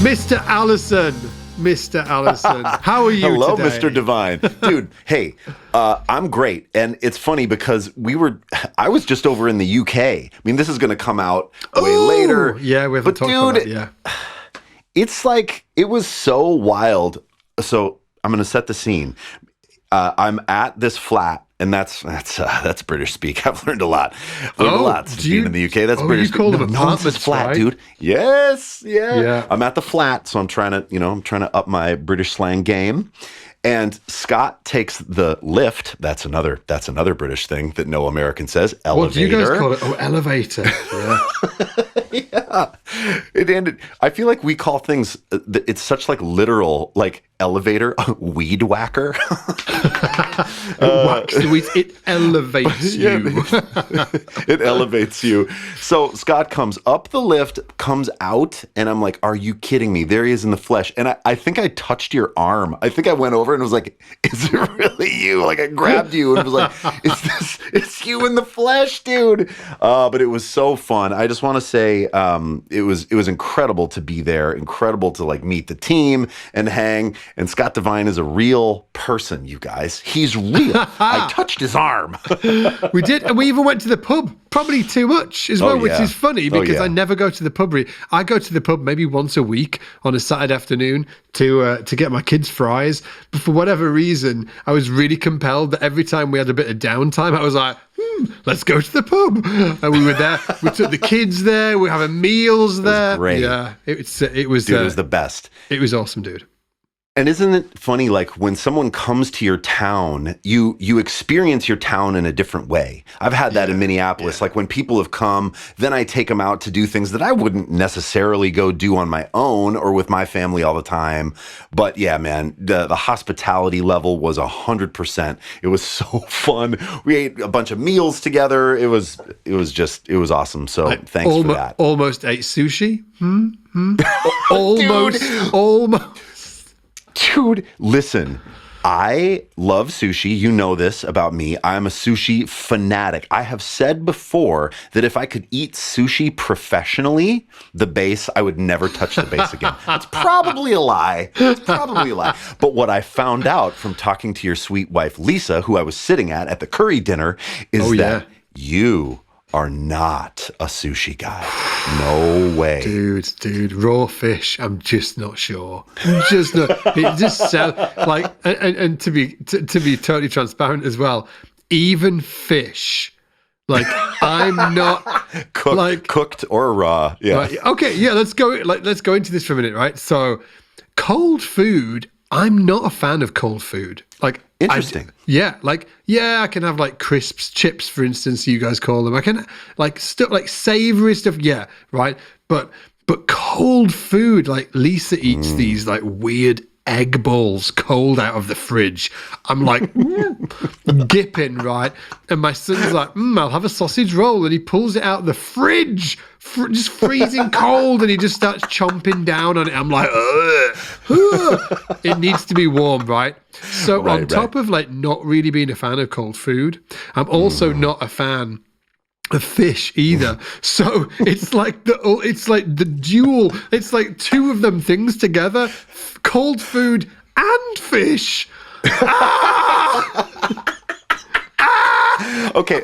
Mr. Allison. Mr. Allison, how are you Hello, today? Mr. Divine. Dude, hey, I'm great. And it's funny because I was just over in the UK. I mean, this is going to come out way later. Yeah, we haven't talked about it, yeah. It's like, it was so wild. So I'm going to set the scene. I'm at this flat, and that's British speak. I've learned a lot. I've learned a lot since being in the UK. That's British you call speak. them No, apartments, it's flat, right? dude. Yes, yeah. I'm at the flat, so I'm trying to up my British slang game. And Scott takes the lift. That's another British thing that no American says. Elevator. What do you guys call it? Oh, elevator. Yeah. Yeah. It ended. I feel like we call things. It's such like literal, like elevator, weed whacker. It elevates you. It elevates you. So Scott comes up the lift, comes out, and I'm like, "Are you kidding me?" There he is in the flesh, and I think I touched your arm. I think I went over and was like, "Is it really you?" Like I grabbed you and was like, "It's you in the flesh, dude." But it was so fun. I just want to say, it was incredible to be there. Incredible to like meet the team and hang. And Scott Divine is a real person, you guys. He's real. I touched his arm. We did, and we even went to the pub, probably too much as well, which is funny because I never go to the pub. I go to the pub maybe once a week on a Saturday afternoon to get my kids' fries. But for whatever reason, I was really compelled that every time we had a bit of downtime, I was like, let's go to the pub. And we were there. We took the kids there. We were having meals there. It was great. Yeah, it was the best. It was awesome, dude. And isn't it funny, like when someone comes to your town, you experience your town in a different way. I've had that in Minneapolis. Like when people have come, then I take them out to do things that I wouldn't necessarily go do on my own or with my family all the time. But yeah, man, the hospitality level was 100%. It was so fun. We ate a bunch of meals together. It was awesome. So thanks for that. Almost ate sushi. Almost. Dude, listen, I love sushi. You know this about me. I'm a sushi fanatic. I have said before that if I could eat sushi professionally, the base, I would never touch the base again. It's probably a lie. But what I found out from talking to your sweet wife, Lisa, who I was sitting at the curry dinner, is that you are not a sushi guy. No way. Dude, raw fish, I'm just not sure. It just sounds like, and to be totally transparent as well, even fish, like I'm not cooked or raw. Yeah. Right, okay, yeah, let's go into this for a minute, right? So cold food, I'm not a fan of cold food. Like interesting. I can have like crisps, chips, for instance, you guys call them. I can like stuff like savory stuff, yeah, right? But cold food, like Lisa eats these like weird egg balls cold out of the fridge. I'm like dipping, right? And my son's like, I'll have a sausage roll, and he pulls it out of the fridge, just freezing cold, and he just starts chomping down on it. I'm like, ugh. It needs to be warm, right? So on top of like not really being a fan of cold food, I'm also not a fan of fish either. So it's like the dual. It's like two of them things together: cold food and fish. Okay.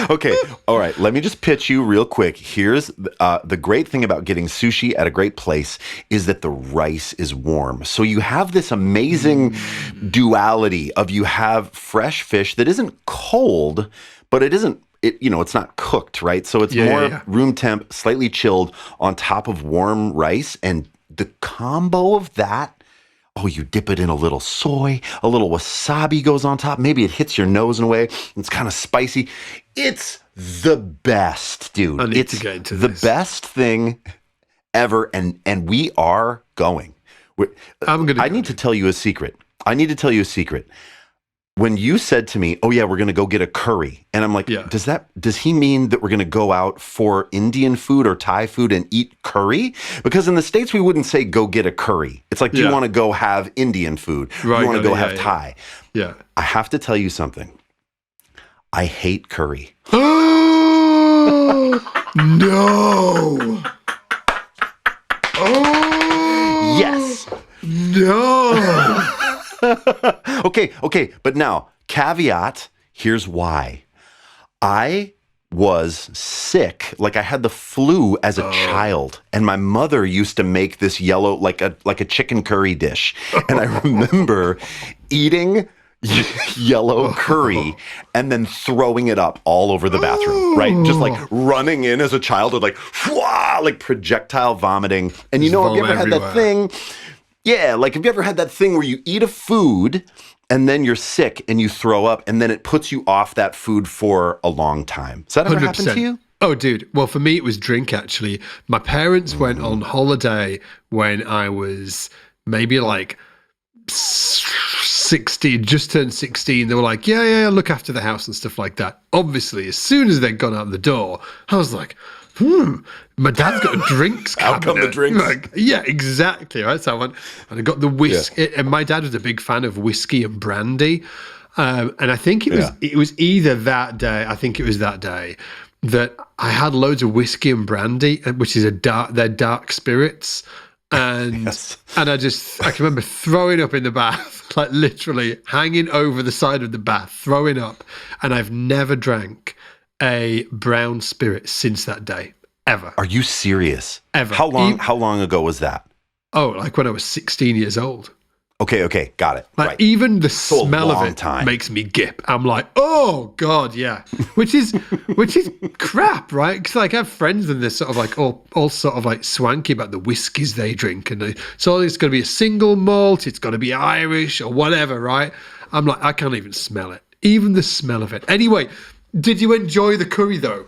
Okay. All right. Let me just pitch you real quick. Here's the great thing about getting sushi at a great place is that the rice is warm. So you have this amazing duality of you have fresh fish that isn't cold, but it's not cooked, right? So it's more room temp, slightly chilled on top of warm rice. And the combo of that, you dip it in a little soy, a little wasabi goes on top. Maybe it hits your nose in a way. It's kind of spicy. It's the best, dude. I need to get into this. The best thing ever. And we are going. I need to tell you a secret. When you said to me, we're going to go get a curry. And I'm like, does he mean that we're going to go out for Indian food or Thai food and eat curry? Because in the States, we wouldn't say go get a curry. It's like, do you want to go have Indian food? Right, do you want to go have Thai? Yeah. I have to tell you something. I hate curry. No. No. Okay. But now, caveat, here's why. I was sick, like I had the flu as a child, and my mother used to make this yellow, like a chicken curry dish, and I remember eating yellow curry and then throwing it up all over the bathroom, right? Just like running in as a child with like projectile vomiting. And have you ever had that thing? Yeah, like have you ever had that thing where you eat a food and then you're sick and you throw up and then it puts you off that food for a long time? Does that ever happen to you? Oh, dude. Well, for me, it was drink, actually. My parents went on holiday when I was maybe like 16, just turned 16. They were like, yeah, look after the house and stuff like that. Obviously, as soon as they'd gone out the door, I was like, my dad's got a drinks cabinet. Out come the drinks. Like, yeah, exactly. Right. So I went and I got the whiskey. And my dad was a big fan of whiskey and brandy. And I think it was either that day. I think it was that day that I had loads of whiskey and brandy, which is they're dark spirits. And and I can remember throwing up in the bath, like literally hanging over the side of the bath, throwing up. And I've never drank a brown spirit since that day, ever. Are you serious? Ever. How long ago was that? Oh, like when I was 16 years old. Okay, got it. Like right. Even the smell of it makes me gip. I'm like, oh God, yeah. Which is crap, right? Because like I have friends and they're sort of like all sort of like swanky about the whiskies they drink, and so it's got to be a single malt, it's got to be Irish or whatever, right? I'm like, I can't even smell it. Even the smell of it. Anyway, did you enjoy the curry though?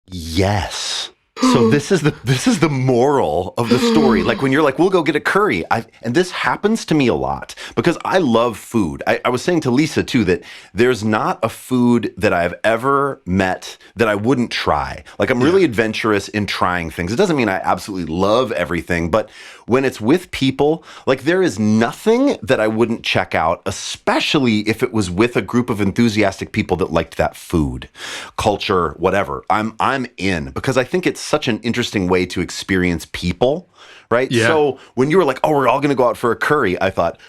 Yes. So this is the moral of the story. Like when you're like, we'll go get a curry. And this happens to me a lot because I love food. I was saying to Lisa too that there's not a food that I've ever met that I wouldn't try. Like I'm really adventurous in trying things. It doesn't mean I absolutely love everything, but when it's with people, like there is nothing that I wouldn't check out, especially if it was with a group of enthusiastic people that liked that food, culture, whatever. I'm in because I think it's such an interesting way to experience people, right? Yeah. So when you were like, oh, we're all going to go out for a curry, I thought,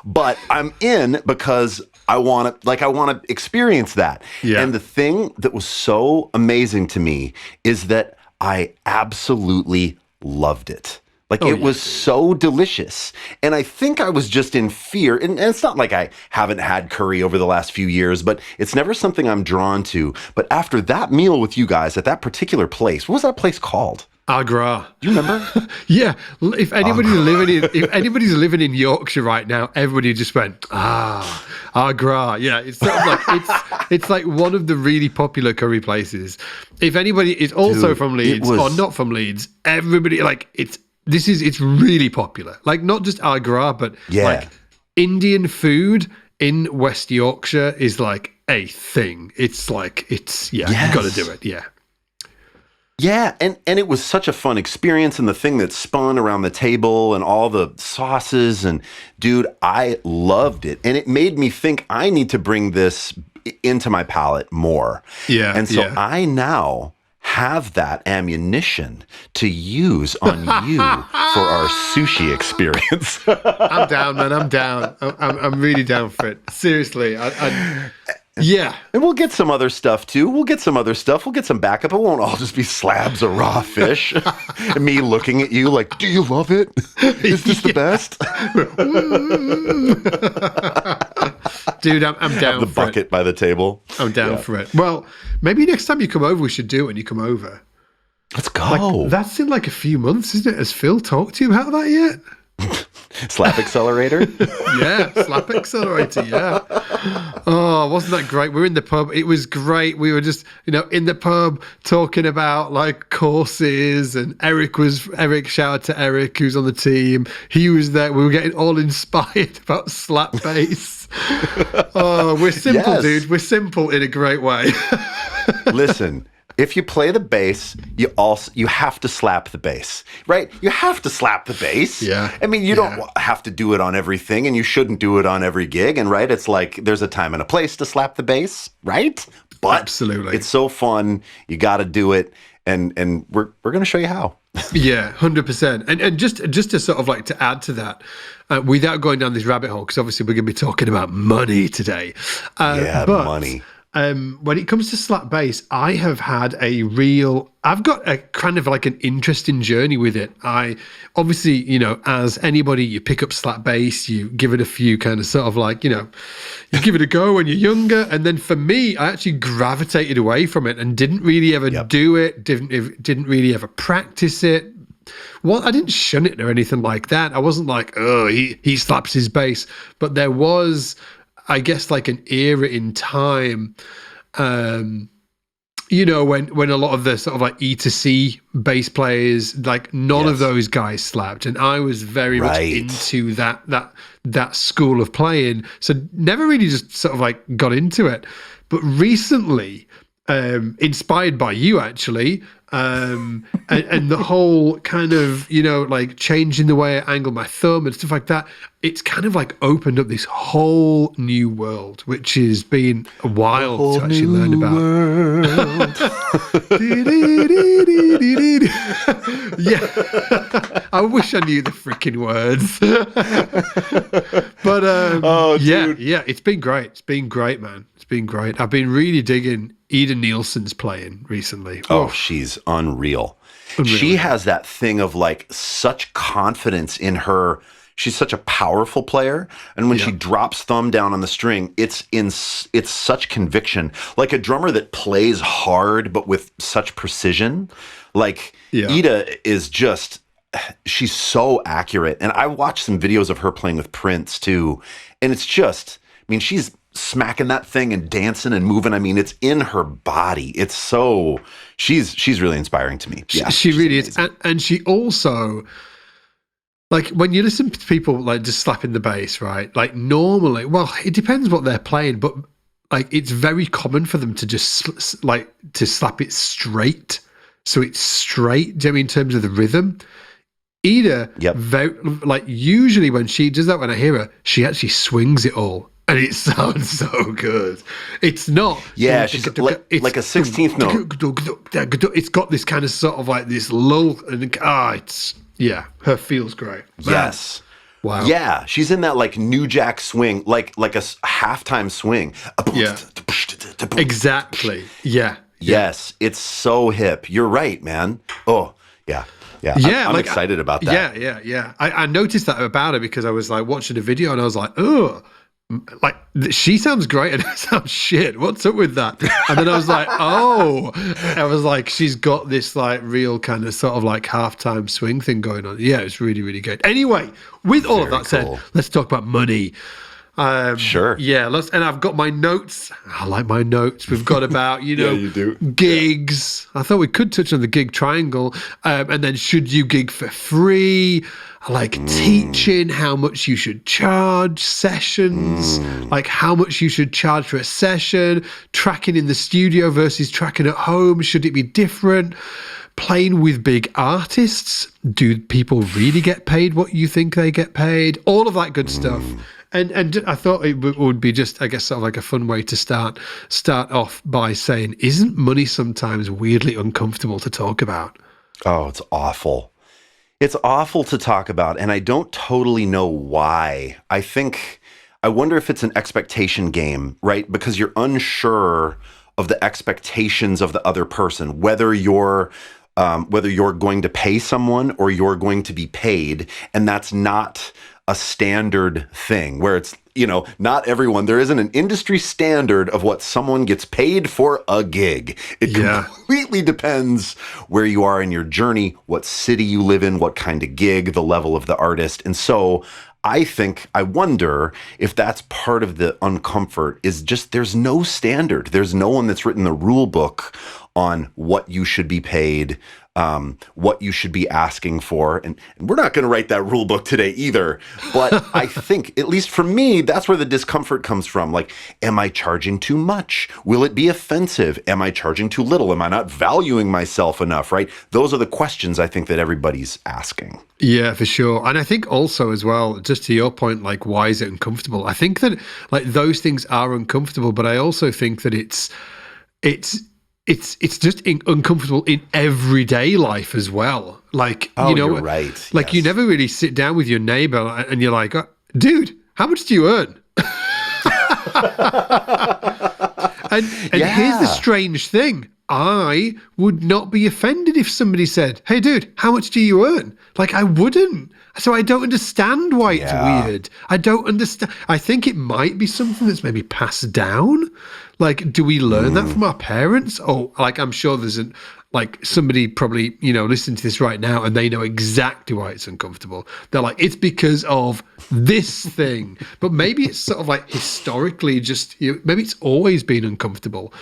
but I'm in because I want to experience that. Yeah. And the thing that was so amazing to me is that I absolutely loved it. Like it was so delicious. And I think I was just in fear. And it's not like I haven't had curry over the last few years, but it's never something I'm drawn to. But after that meal with you guys at that particular place, what was that place called? Agra. Do you remember? Yeah. If anybody's living in Yorkshire right now, everybody just went, Agra. Yeah. It's sort of like it's like one of the really popular curry places. If anybody is also from Leeds or not from Leeds, everybody it's really popular. Like not just Agra, but like Indian food in West Yorkshire is like a thing. It's like you got to do it. Yeah. Yeah, and it was such a fun experience, and the thing that spun around the table and all the sauces, and dude, I loved it. And it made me think I need to bring this into my palate more. Yeah. And so I now have that ammunition to use on you for our sushi experience. I'm down, man. I'm down. I'm really down for it. Seriously. Yeah. And we'll get some other stuff too. We'll get some backup. It won't all just be slabs of raw fish. And me looking at you like, do you love it? Is this the best? Dude, I'm down have the for bucket it. By the table. I'm down for it. Well, maybe next time you come over, we should do it when you come over. Let's go. Like, that's in like a few months, isn't it? Has Phil talked to you about that yet? Slap accelerator? Yeah, slap accelerator, yeah. Oh, wasn't that great? We were in the pub. It was great. We were just, in the pub talking about like courses, and Eric, shout out to Eric, who's on the team. He was there. We were getting all inspired about slap bass. Oh, we're simple, dude. We're simple in a great way. Listen. If you play the bass, you have to slap the bass, right? You have to slap the bass. Yeah. I mean, you don't have to do it on everything, and you shouldn't do it on every gig. And right, it's like there's a time and a place to slap the bass, right? But absolutely, it's so fun. You got to do it. and we're going to show you how. Yeah, 100%. And just to sort of like to add to that, without going down this rabbit hole, because obviously we're going to be talking about money today. But money. When it comes to slap bass, I've got a kind of like an interesting journey with it. I obviously, as anybody, you pick up slap bass, you give it a few kind of sort of like, you give it a go when you're younger. And then for me, I actually gravitated away from it and didn't really ever do it, didn't really ever practice it. Well, I didn't shun it or anything like that. I wasn't like, oh, he slaps his bass. But there was, I guess, like an era in time, when a lot of the sort of like E to C bass players, like none of those guys slapped, and I was very much into that school of playing. So never really just sort of like got into it, but recently, inspired by you actually. And the whole kind of, like changing the way I angle my thumb and stuff like that, it's kind of like opened up this whole new world, which has been wild to actually learn about. Yeah. I wish I knew the freaking words. But yeah, it's been great. It's been great, man. It's been great. I've been really digging Ida Nielsen's playing recently. Oh, she's unreal. She has that thing of like such confidence in her. She's such a powerful player, and when she drops thumb down on the string, it's such conviction. Like a drummer that plays hard but with such precision. Like Ida is just, she's so accurate. And I watched some videos of her playing with Prince too, and it's just, I mean, she's smacking that thing and dancing and moving. I mean, it's in her body. It's so, she's really inspiring to me. Yeah, she really is. And she also, like when you listen to people like just slapping the bass, right? Like normally, well, it depends what they're playing, but like it's very common for them to just to slap it straight. So it's straight, do you know what I mean, in terms of the rhythm? Ida, very, like usually when she does that, when I hear her, she actually swings it all. And it sounds so good. It's not. Yeah, she's like a 16th note. It's got this kind of sort of like this lull. And her feel's great. Man. Yes. Wow. Yeah, she's in that like New Jack swing, like a halftime swing. Yeah. Exactly. Yeah. Yes, it's so hip. You're right, man. Oh, yeah. Yeah, I'm excited about that. Yeah. I noticed that about her because I was like watching a video and I was like, oh, like she sounds great and I sound shit. What's up with that? And then I was like, she's got this like real kind of sort of like halftime swing thing going on. Yeah, it's really, really good. Anyway, with all of that said, let's talk about money. Sure. Yeah, and I've got my notes. I like my notes. We've got about, you do. Gigs. I thought we could touch on the gig triangle. And then should you gig for free? I like teaching, how much you should charge, sessions, like how much you should charge for a session, tracking in the studio versus tracking at home. Should it be different? Playing with big artists. Do people really get paid what you think they get paid? All of that good stuff. And I thought it would be just, I guess, sort of like a fun way to start off by saying, isn't money sometimes weirdly uncomfortable to talk about? Oh, it's awful. It's awful to talk about, and I don't totally know why. I wonder if it's an expectation game, right? Because you're unsure of the expectations of the other person, whether you're going to pay someone or you're going to be paid, and that's not a standard thing where it's, not everyone, there isn't an industry standard of what someone gets paid for a gig. It completely depends where you are in your journey, what city you live in, what kind of gig, the level of the artist. And so I wonder if that's part of the uncomfort is just there's no standard. There's no one that's written the rule book on what you should be paid, what you should be asking for. And we're not going to write that rule book today either. But I think, at least for me, that's where the discomfort comes from. Like, am I charging too much? Will it be offensive? Am I charging too little? Am I not valuing myself enough, right? Those are the questions I think that everybody's asking. Yeah, for sure. And I think also as well, just to your point, like, why is it uncomfortable? I think that like those things are uncomfortable, but I also think that it's it's just uncomfortable in everyday life as well. Like, you're right. Like, you never really sit down with your neighbor and you're like, oh, dude, how much do you earn? and here's the strange thing. I would not be offended if somebody said, hey, dude, how much do you earn? Like, I wouldn't. So I don't understand why it's weird. I don't understand. I think it might be something that's maybe passed down. Like, do we learn that from our parents? Or, like, I'm sure there's somebody probably, listening to this right now and they know exactly why it's uncomfortable. They're like, it's because of this thing. But maybe it's sort of like historically just, maybe it's always been uncomfortable.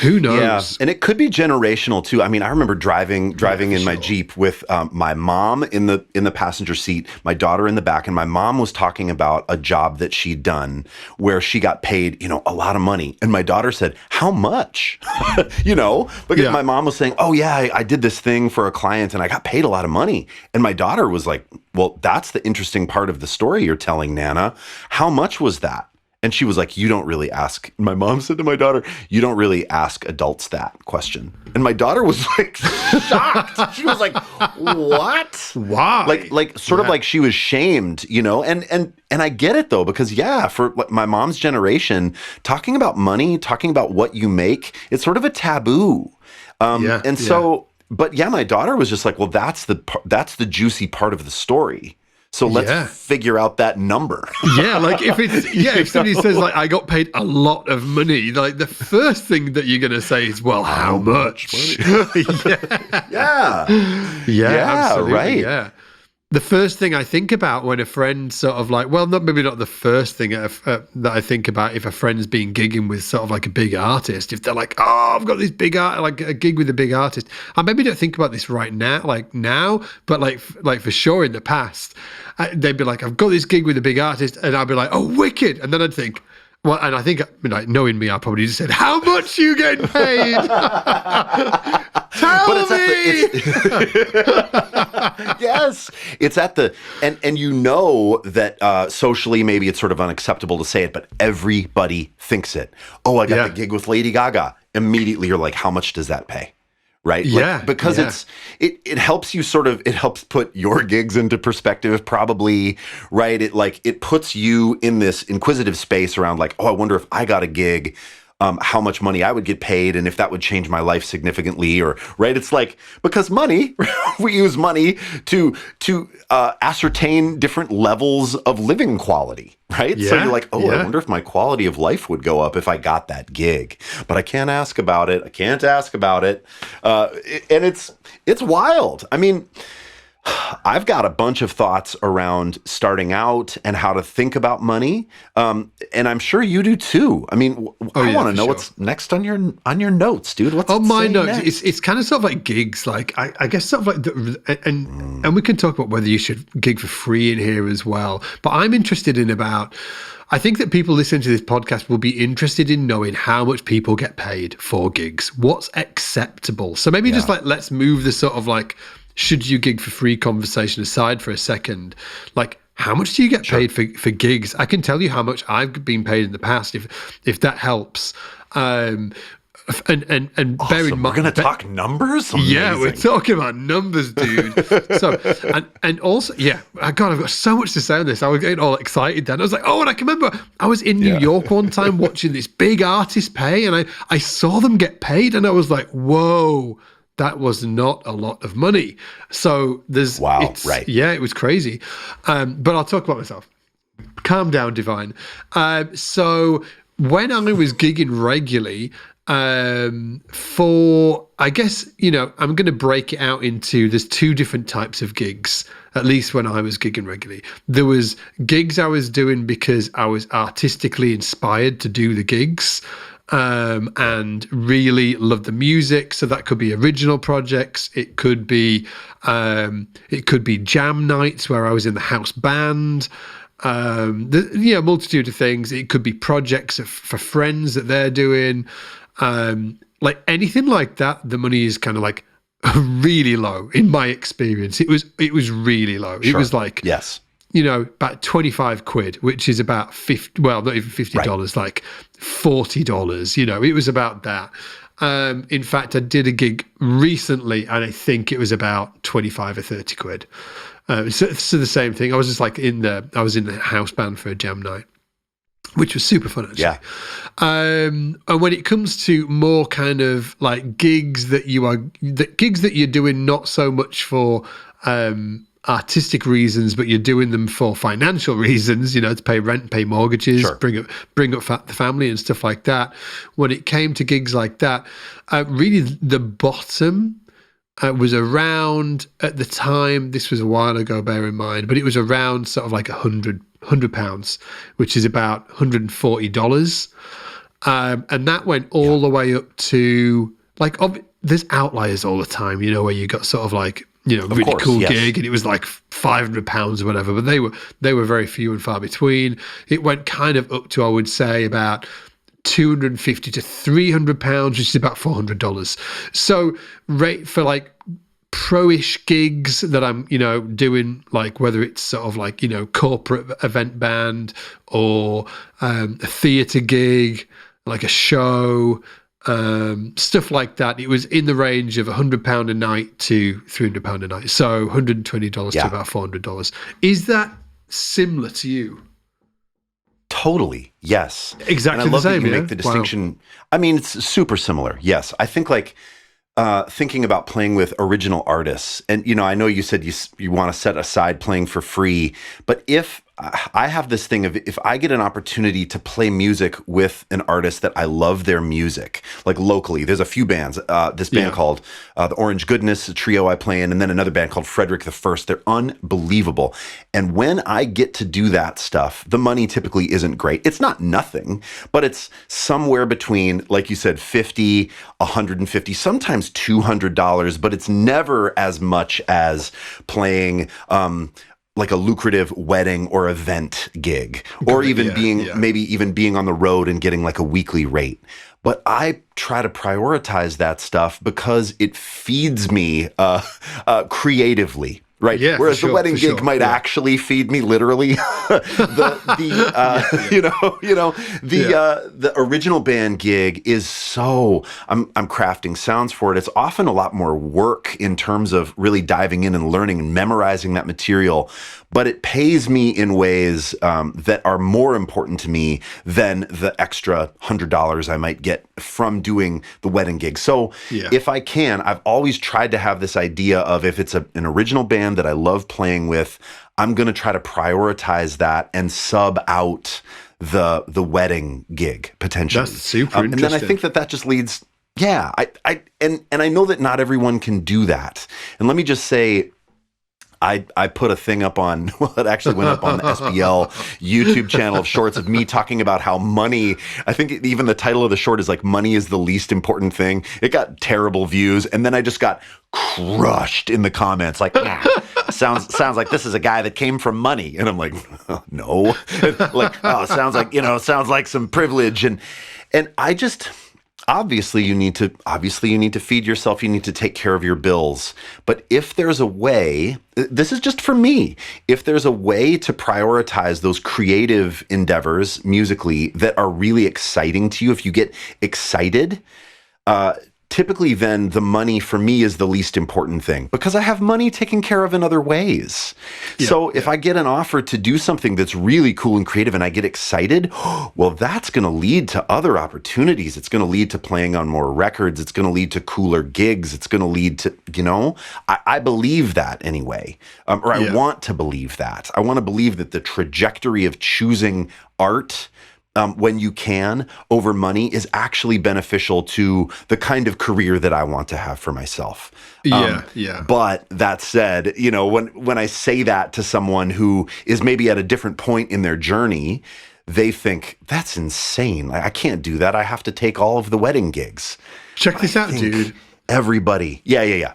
Who knows? Yeah, and it could be generational too. I mean, I remember driving in my Jeep with my mom in the passenger seat, my daughter in the back, and my mom was talking about a job that she'd done where she got paid, a lot of money. And my daughter said, "How much?" Because my mom was saying, "Oh yeah, I did this thing for a client and I got paid a lot of money." And my daughter was like, "Well, that's the interesting part of the story you're telling, Nana. How much was that?" And she was like, you don't really ask. My mom said to my daughter, you don't really ask adults that question. And my daughter was like shocked. She was like, what? Why? Like sort of like she was shamed, and I get it though, because for my mom's generation, talking about money, talking about what you make, it's sort of a taboo. But my daughter was just like, well, that's the juicy part of the story. So let's figure out that number. Like if somebody says like I got paid a lot of money, like the first thing that you're gonna say is, well, how much? Absolutely, right. Yeah. The first thing I think about when a friend sort of like, well, maybe not the first thing that I think about if a friend's been gigging with sort of like a big artist, if they're like, oh, I've got this big like a gig with a big artist. I maybe don't think about this right now, but like for sure in the past, they'd be like, I've got this gig with a big artist, and I'd be like, oh, wicked. And then I'd think, well, and I think, like, knowing me, I probably just said, how much you getting paid? Tell me. Yes, it's at the and that socially maybe it's sort of unacceptable to say it, but everybody thinks it. Oh, I got the gig with Lady Gaga. Immediately, you're like, how much does that pay? Right? Because it helps you it helps put your gigs into perspective, probably, right? It puts you in this inquisitive space around like, oh, I wonder if I got a gig, how much money I would get paid and if that would change my life significantly, or right. It's like, because money, we use money to ascertain different levels of living quality. Right. So you're like, oh, I wonder if my quality of life would go up if I got that gig, but I can't ask about it. And it's wild. I mean, I've got a bunch of thoughts around starting out and how to think about money. And I'm sure you do too. I mean, I want to know what's next on your notes, dude. What's on my notes? Next? It's kind of sort of like gigs. Like I guess sort of like and we can talk about whether you should gig for free in here as well. But I'm interested in I think that people listening to this podcast will be interested in knowing how much people get paid for gigs. What's acceptable? So maybe just like, let's move the sort of like, should you gig for free conversation aside for a second. Like, how much do you get paid for gigs? I can tell you how much I've been paid in the past, if that helps. And awesome. Bear in mind, we're going to talk numbers? Amazing. Yeah, we're talking about numbers, dude. So, and also, God, I've got so much to say on this. I was getting all excited then. I was like, oh, and I can remember I was in New York one time watching this big artist pay, and I saw them get paid, and I was like, whoa, that was not a lot of money. So there's, right. Yeah, it was crazy. But I'll talk about myself. Calm down, Divine. So when I was gigging regularly, for, I guess, I'm going to break it out into, there's two different types of gigs, at least when I was gigging regularly. There was gigs I was doing because I was artistically inspired to do the gigs, and really loved the music. So that could be original projects. It could be jam nights where I was in the house band. Multitude of things. It could be projects for friends that they're doing. Like anything like that, the money is kind of like really low in my experience. It was really low. Sure. It was like, yes, about 25 quid, which is about 50, well, not even $50, like $40, it was about that. In fact, I did a gig recently, and I think it was about 25 or 30 quid. So the same thing. I was just like I was in the house band for a jam night, which was super fun, actually. Yeah. And when it comes to more kind of like gigs that you're doing not so much for artistic reasons, but you're doing them for financial reasons, to pay rent, pay mortgages, Sure. bring up the family and stuff like that. When it came to gigs like that, really the bottom was around, at the time, this was a while ago, bear in mind, but it was around sort of like £100, which is about $140. And that went all the way up to like, there's outliers all the time, where you got sort of like, really course, cool yes. gig and it was like £500 or whatever, but they were very few and far between. It went kind of up to, I would say, about £250 to £300, which is about $400. So rate for like pro-ish gigs that I'm, doing, like whether it's sort of like, corporate event band or a theatre gig, like a show, stuff like that. It was in the range of £100 a night to £300 a night. So $120 to about $400. Is that similar to you? Totally. Yes. Exactly and I love the same. that you Yeah? make the distinction. Wow. I mean, it's super similar. Yes. I think like thinking about playing with original artists, and I know you said you want to set aside playing for free, but if I have this thing of, if I get an opportunity to play music with an artist that I love their music, like locally, there's a few bands, this band called The Orange Goodness, a trio I play in, and then another band called Frederick the First. They're unbelievable. And when I get to do that stuff, the money typically isn't great. It's not nothing, but it's somewhere between, like you said, $50, $150, sometimes $200, but it's never as much as playing, like a lucrative wedding or event gig, or even maybe even being on the road and getting like a weekly rate. But I try to prioritize that stuff because it feeds me creatively. Right. Yeah, whereas the wedding gig might actually feed me literally. The original band gig is so I'm crafting sounds for it. It's often a lot more work in terms of really diving in and learning and memorizing that material. But it pays me in ways that are more important to me than the extra $100 I might get from doing the wedding gig. So if I can, I've always tried to have this idea of, if it's an original band that I love playing with, I'm going to try to prioritize that and sub out the wedding gig potentially. That's super interesting. And then I think that just leads, I know that not everyone can do that. And let me just say, I put a thing up on, well, it actually went up on the SBL YouTube channel of shorts of me talking about how money, I think even the title of the short is like, money is the least important thing. It got terrible views. And then I just got crushed in the comments. Like, sounds like this is a guy that came from money. And I'm like, no, like, sounds like some privilege. And I just, Obviously you need to feed yourself, you need to take care of your bills. But if there's a way, this is just for me, if there's a way to prioritize those creative endeavors musically that are really exciting to you, if you get excited, typically then the money for me is the least important thing, because I have money taken care of in other ways. So if I get an offer to do something that's really cool and creative and I get excited, well, that's going to lead to other opportunities. It's going to lead to playing on more records. It's going to lead to cooler gigs. It's going to lead to, I believe that anyway, I want to believe that. I want to believe that the trajectory of choosing art when you can over money is actually beneficial to the kind of career that I want to have for myself. But that said, when I say that to someone who is maybe at a different point in their journey, they think, that's insane. I can't do that. I have to take all of the wedding gigs. Check this out, dude. Everybody. Yeah.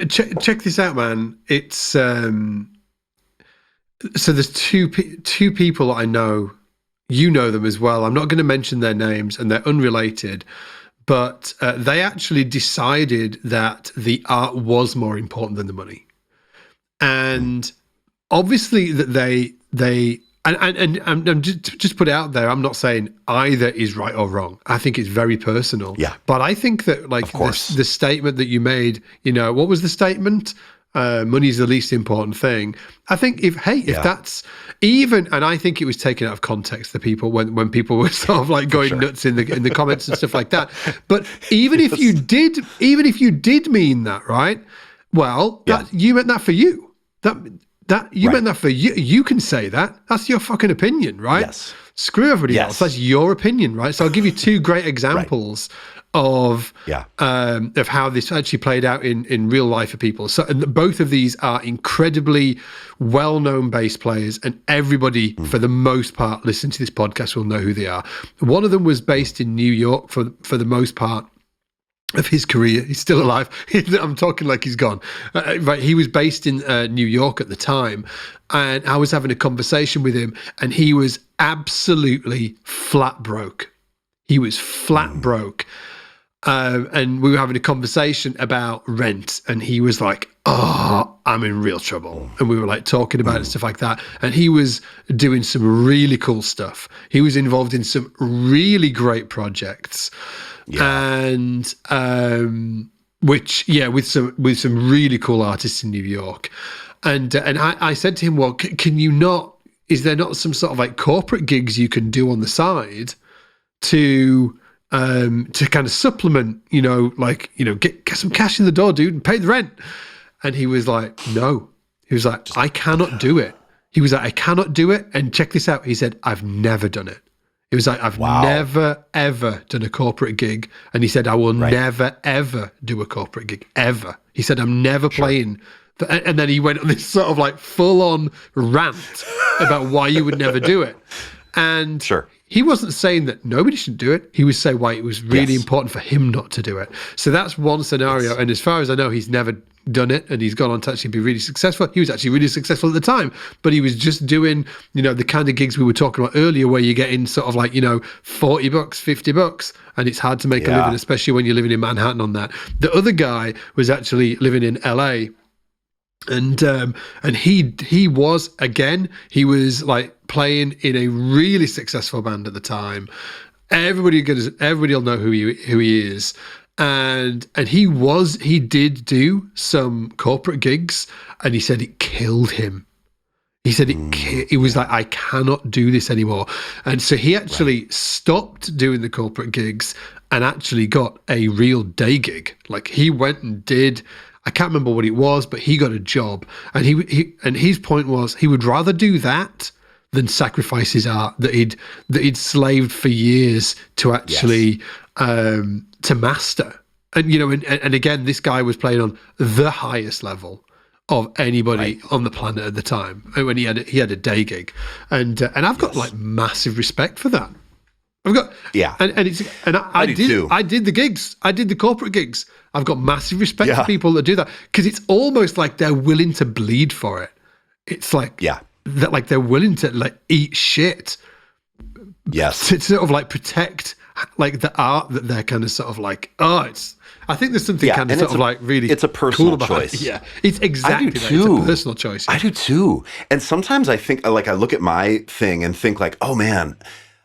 Check this out, man. It's so there's two people I know. You know them as well. I'm not going to mention their names, and they're unrelated, but they actually decided that the art was more important than the money. And obviously that they And just put it out there, I'm not saying either is right or wrong. I think it's very personal. Yeah. But I think that, like, the statement that you made, what was the statement? Money is the least important thing. I think if that's even, and I think it was taken out of context, the people when people were sort of like going nuts in the comments and stuff like that. But even if you did mean that, right? Well, you meant that for you. Meant that for you. You can say that. That's your fucking opinion, right? Yes. Screw everybody else. That's your opinion, right? So I'll give you two great examples of how this actually played out in real life for people. So, and both of these are incredibly well-known bass players, and everybody, for the most part, listening to this podcast will know who they are. One of them was based in New York for the most part of his career. He's still alive. I'm talking like he's gone. Right, he was based in New York at the time, and I was having a conversation with him, and he was absolutely flat broke. He was flat broke. And we were having a conversation about rent, and he was like, "Oh, I'm in real trouble." And we were like talking about it and stuff like that. And he was doing some really cool stuff. He was involved in some really great projects, and with some really cool artists in New York. And I said to him, "Well, can you not? Is there not some sort of like corporate gigs you can do on the side to kind of supplement, get some cash in the door, dude, and pay the rent?" And he was like, "No." He was like, "I cannot do it." He was like, "I cannot do it." And check this out. He said, "I've never done it." He was like, "I've never, ever done a corporate gig." And he said, "I will never, ever do a corporate gig, ever." He said, "I'm never playing." And then he went on this sort of like full-on rant about why you would never do it. And he wasn't saying that nobody should do it. He was saying why it was really important for him not to do it. So that's one scenario. Yes. And as far as I know, he's never done it, and he's gone on to actually be really successful. He was actually really successful at the time, but he was just doing, the kind of gigs we were talking about earlier, where you get in sort of like, $40, $50, and it's hard to make a living, especially when you're living in Manhattan on that. The other guy was actually living in LA. And he was like playing in a really successful band at the time. Everybody will know who he is. And he did do some corporate gigs, and he said it killed him. He said it was like, I cannot do this anymore. And so he actually stopped doing the corporate gigs and actually got a real day gig. Like, he went and did, I can't remember what it was, but he got a job. And his point was he would rather do that than sacrifice his art that he'd slaved for years to actually to master. And and again, this guy was playing on the highest level of anybody on the planet at the time when he had a day gig, and I've got like massive respect for that. I've got I did too. I did the gigs. I did the corporate gigs. I've got massive respect for people that do that, because it's almost like they're willing to bleed for it. It's like that, like they're willing to like eat shit. Yes, to sort of like protect like the art that they're kind of sort of like. I think there's something kind of sort of like really. It's a personal cool choice. Yeah, it's exactly that. It's a personal choice. I do too. And sometimes I think, like, I look at my thing and think like, oh man,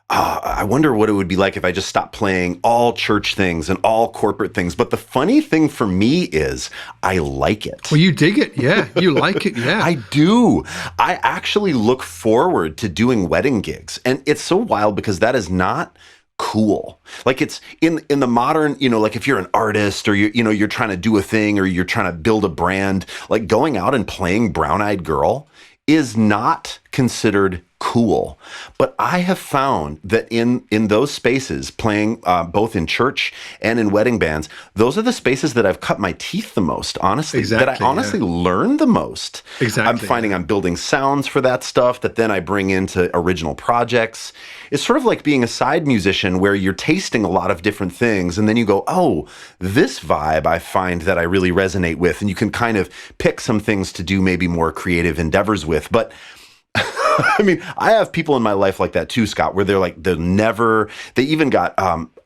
I wonder what it would be like if I just stopped playing all church things and all corporate things. But the funny thing for me is I like it. Well, you dig it. Yeah. You like it. Yeah. I do. I actually look forward to doing wedding gigs. And it's so wild because that is not cool. Like, it's in the modern, like if you're an artist or you're trying to do a thing or you're trying to build a brand, like going out and playing Brown Eyed Girl is not considered cool. But I have found that in those spaces, playing both in church and in wedding bands, those are the spaces that I've cut my teeth the most, honestly. That I honestly learn the most. Exactly. I'm finding I'm building sounds for that stuff that then I bring into original projects. It's sort of like being a side musician where you're tasting a lot of different things, and then you go, oh, this vibe I find that I really resonate with, and you can kind of pick some things to do maybe more creative endeavors with. But I mean, I have people in my life like that too, Scott, where they even got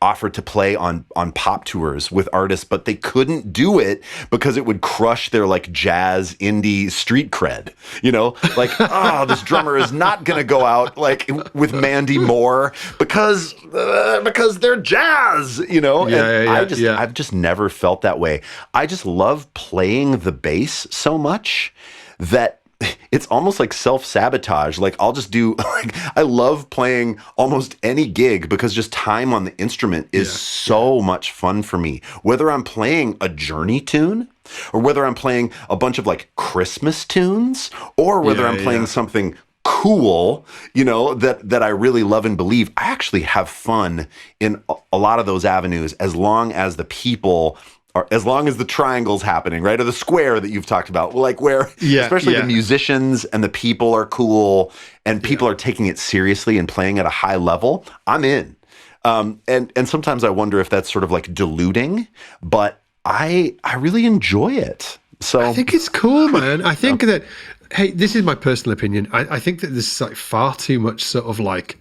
offered to play on pop tours with artists, but they couldn't do it because it would crush their like jazz indie street cred. You know, like, oh, this drummer is not going to go out like with Mandy Moore because they're jazz. You know, I've just never felt that way. I just love playing the bass so much that it's almost like self-sabotage. Like I'll just do, like, I love playing almost any gig because just time on the instrument is so much fun for me. Whether I'm playing a Journey tune or whether I'm playing a bunch of like Christmas tunes or whether I'm playing something cool, you know, that I really love and believe, I actually have fun in a lot of those avenues as long as the people are, as long as the triangle's happening, right? Or the square that you've talked about, like where, especially the musicians and the people are cool and people are taking it seriously and playing at a high level, I'm in. And sometimes I wonder if that's sort of like diluting, but I really enjoy it. So I think it's cool, man. I think that, hey, this is my personal opinion. I think that there's like far too much sort of like,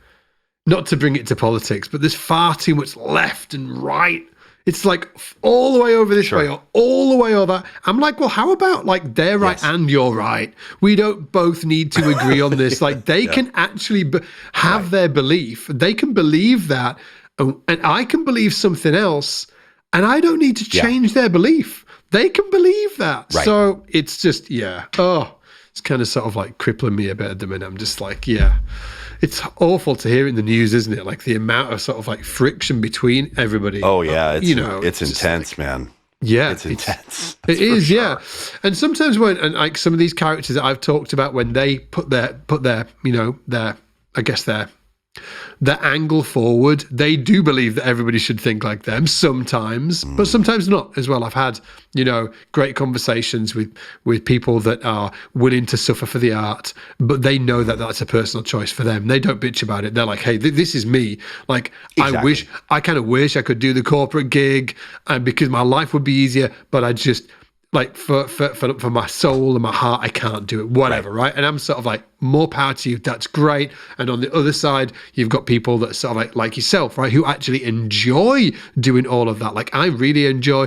not to bring it to politics, but there's far too much left and right. It's like all the way over this way or all the way over. I'm like, well, how about like they're right and you're right? We don't both need to agree on this. Like they can actually have their belief. They can believe that and I can believe something else and I don't need to change their belief. They can believe that. Right. So it's just, it's kind of sort of like crippling me a bit at the minute. I'm just like, it's awful to hear in the news, isn't it? Like the amount of sort of like friction between everybody. Oh yeah, it's intense, like, man. Yeah, it's intense. It is, sure. And sometimes when like some of these characters that I've talked about, when they put their you know their angle forward, they do believe that everybody should think like them sometimes, but sometimes not as well. I've had, you know, great conversations with people that are willing to suffer for the art, but they know that that's a personal choice for them. They don't bitch about it. They're like, hey, this is me. Like, exactly. I kind of wish I could do the corporate gig and because my life would be easier, but I just, like for my soul and my heart, I can't do it, whatever, right? And I'm sort of like, more power to you, that's great. And on the other side, you've got people that sort of like yourself, right, who actually enjoy doing all of that. Like I really enjoy,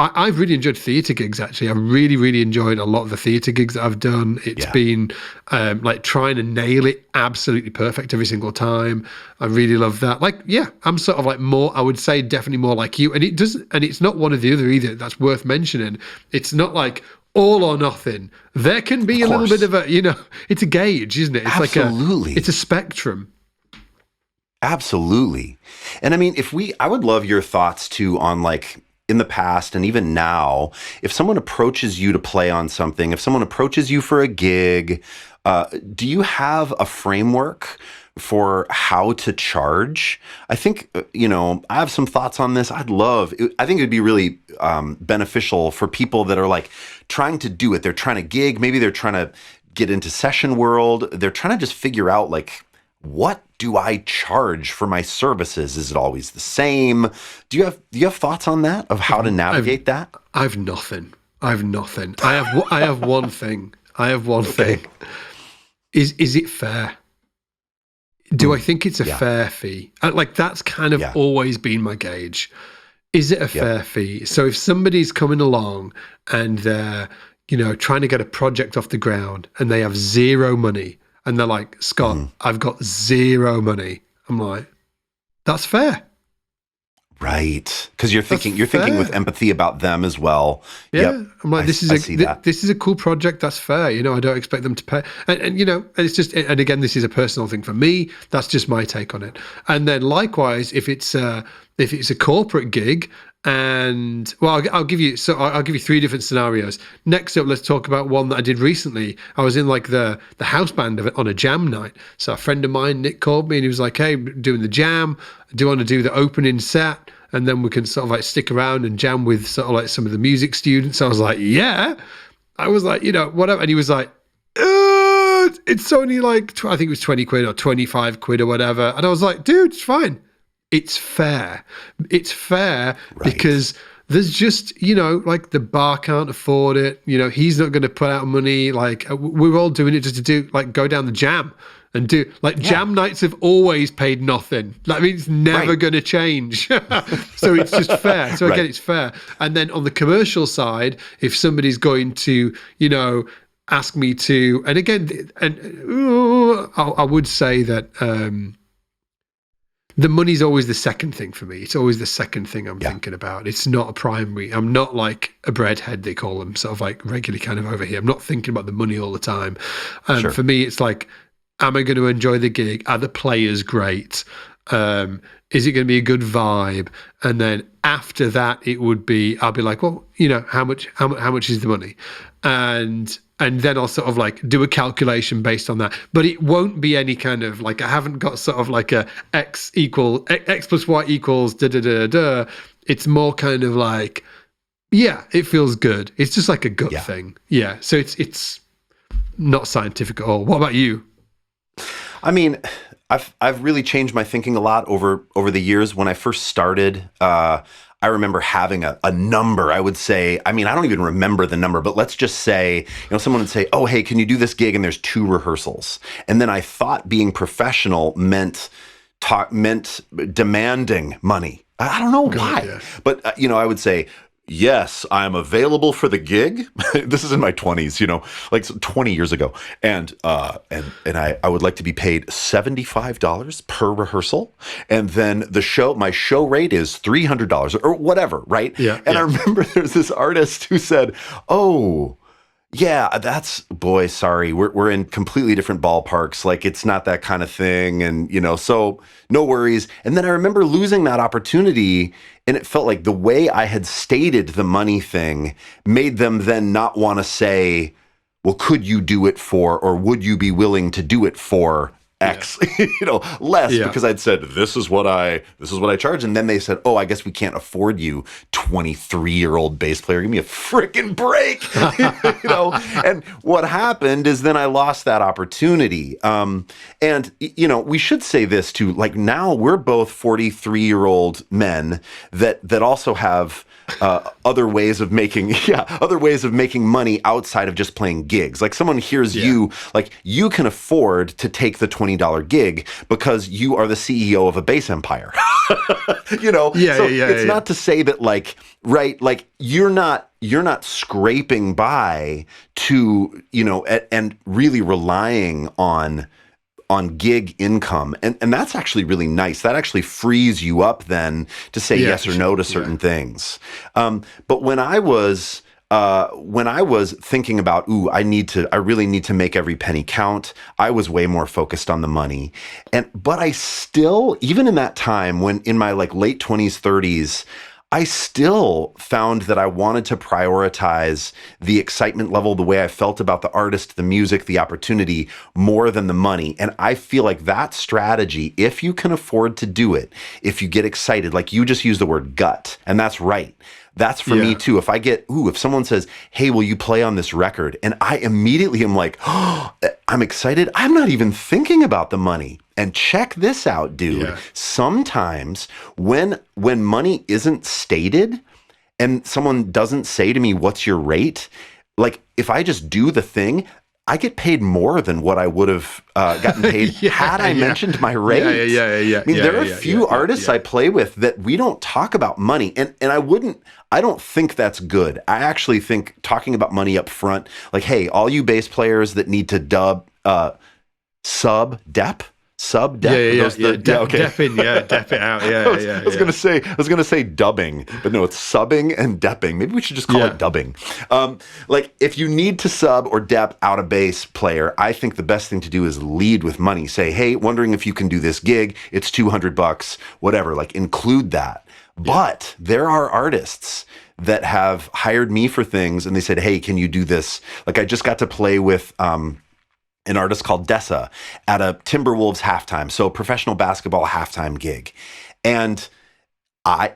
I've really enjoyed theatre gigs, actually. I've really, really enjoyed a lot of the theatre gigs that I've done. It's been like trying to nail it absolutely perfect every single time. I really love that. Like, I'm sort of like more, I would say definitely more like you. And it's not one or the other either. That's worth mentioning. It's not like all or nothing. There can be a little bit of a, you know, it's a gauge, isn't it? It's Absolutely. It's a spectrum. Absolutely. And I mean, I would love your thoughts too on like, in the past and even now, if someone approaches you to play on something, if someone approaches you for a gig, do you have a framework for how to charge? I think, you know, I have some thoughts on this. I think it'd be really beneficial for people that are like trying to do it. They're trying to gig, maybe they're trying to get into session world. They're trying to just figure out like, what do I charge for my services? Is it always the same? Do you have thoughts on that, of how to navigate that? I've nothing. I have one thing. Is it fair? Do I think it's a fair fee? Like that's kind of always been my gauge. Is it a fair fee? So if somebody's coming along and they're, you know, trying to get a project off the ground and they have zero money, and they're like, Scott, I've got zero money. I'm like, that's fair. Right. Because you're thinking with empathy about them as well. Yeah. I'm like, this is a cool project. That's fair. You know, I don't expect them to pay. And you know, it's just, and again, this is a personal thing for me. That's just my take on it. And then likewise, if it's a corporate gig, and well, I'll give you three different scenarios. Next up, let's talk about one that I did recently. I was in like the house band of it on a jam night. So a friend of mine, Nick, called me and he was like, hey, doing the jam. Do you want to do the opening set? And then we can sort of like stick around and jam with sort of like some of the music students. I was like, yeah. I was like, you know, whatever. And he was like, it's only like, I think it was 20 quid or 25 quid or whatever. And I was like, dude, it's fine. It's fair. It's fair because there's just, you know, like the bar can't afford it. You know, he's not going to put out money. Like we're all doing it just to do, like, go down the jam. and do like jam nights have always paid nothing. That means it's never going to change. So it's just fair. So again, it's fair. And then on the commercial side, if somebody's going to, ask me to, and again, I would say that the money's always the second thing for me. It's always the second thing I'm thinking about. It's not a primary. I'm not like a breadhead, they call them, sort of like regularly kind of over here. I'm not thinking about the money all the time. For me, it's like, am I going to enjoy the gig? Are the players great? Is it going to be a good vibe? And then after that, I'll be like, well, how much is the money? And then I'll sort of like do a calculation based on that. But it won't be any kind of like, I haven't got sort of like a X plus Y equals da da da da. It's more kind of like, it feels good. It's just like a gut thing. Yeah. So it's not scientific at all. What about you? I mean, I've really changed my thinking a lot over the years. When I first started, I remember having a number. I would say, I don't even remember the number, but let's just say, someone would say, oh, hey, can you do this gig? And there's 2 rehearsals. And then I thought being professional meant demanding money. I don't know why, but I would say, yes, I'm available for the gig. This is in my 20s, like 20 years ago. And I would like to be paid $75 per rehearsal. And then my show rate is $300 or whatever, right? Yeah. And I remember there's this artist who said, oh, yeah, sorry, we're in completely different ballparks. Like, it's not that kind of thing. And, so no worries. And then I remember losing that opportunity, and it felt like the way I had stated the money thing made them then not want to say, well, could you do it for, or would you be willing to do it for X, less, because I'd said, this is what I charge. And then they said, oh, I guess we can't afford you, 23-year-old bass player. Give me a freaking break. And what happened is then I lost that opportunity. And we should say this too, like now we're both 43-year-old men that also have other ways of making money outside of just playing gigs. Like someone hears you, like you can afford to take the $20 gig because you are the CEO of a bass empire. It's not to say that like you're not scraping by to, and really relying on gig income. And that's actually really nice. That actually frees you up then to say yes or no to certain things. But when I was thinking about, I really need to make every penny count, I was way more focused on the money. But I still, even in that time when in my like late 20s, 30s, I still found that I wanted to prioritize the excitement level, the way I felt about the artist, the music, the opportunity, more than the money. And I feel like that strategy, if you can afford to do it, if you get excited, like you just used the word gut, and that's right. That's for me too. If I get, if someone says, hey, will you play on this record? And I immediately am like, oh, I'm excited. I'm not even thinking about the money. And check this out, dude. Yeah. Sometimes when money isn't stated and someone doesn't say to me, what's your rate? Like if I just do the thing, I get paid more than what I would have gotten paid had I mentioned my rate. I mean, there are a few artists I play with that we don't talk about money. And I don't think that's good. I actually think talking about money up front, like, hey, all you bass players that need to sub dep. Dep in, dep it out. I was gonna say dubbing, but no, it's subbing and depping. Maybe we should just call it dubbing. Like if you need to sub or dep out a bass player, I think the best thing to do is lead with money. Say, hey, wondering if you can do this gig. It's $200, whatever. Like include that. But there are artists that have hired me for things, and they said, hey, can you do this? Like I just got to play with an artist called Dessa at a Timberwolves halftime, so professional basketball halftime gig. And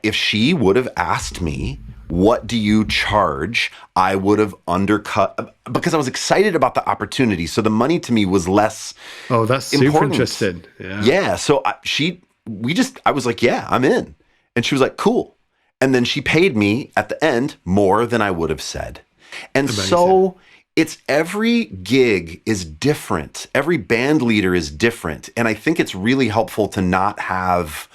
if she would have asked me, what do you charge? I would have undercut because I was excited about the opportunity. So the money to me was less important. That's super interesting. Yeah. So I was like, yeah, I'm in. And she was like, cool. And then she paid me at the end more than I would have said. And amazing. So it's every gig is different. Every band leader is different. And I think it's really helpful to not have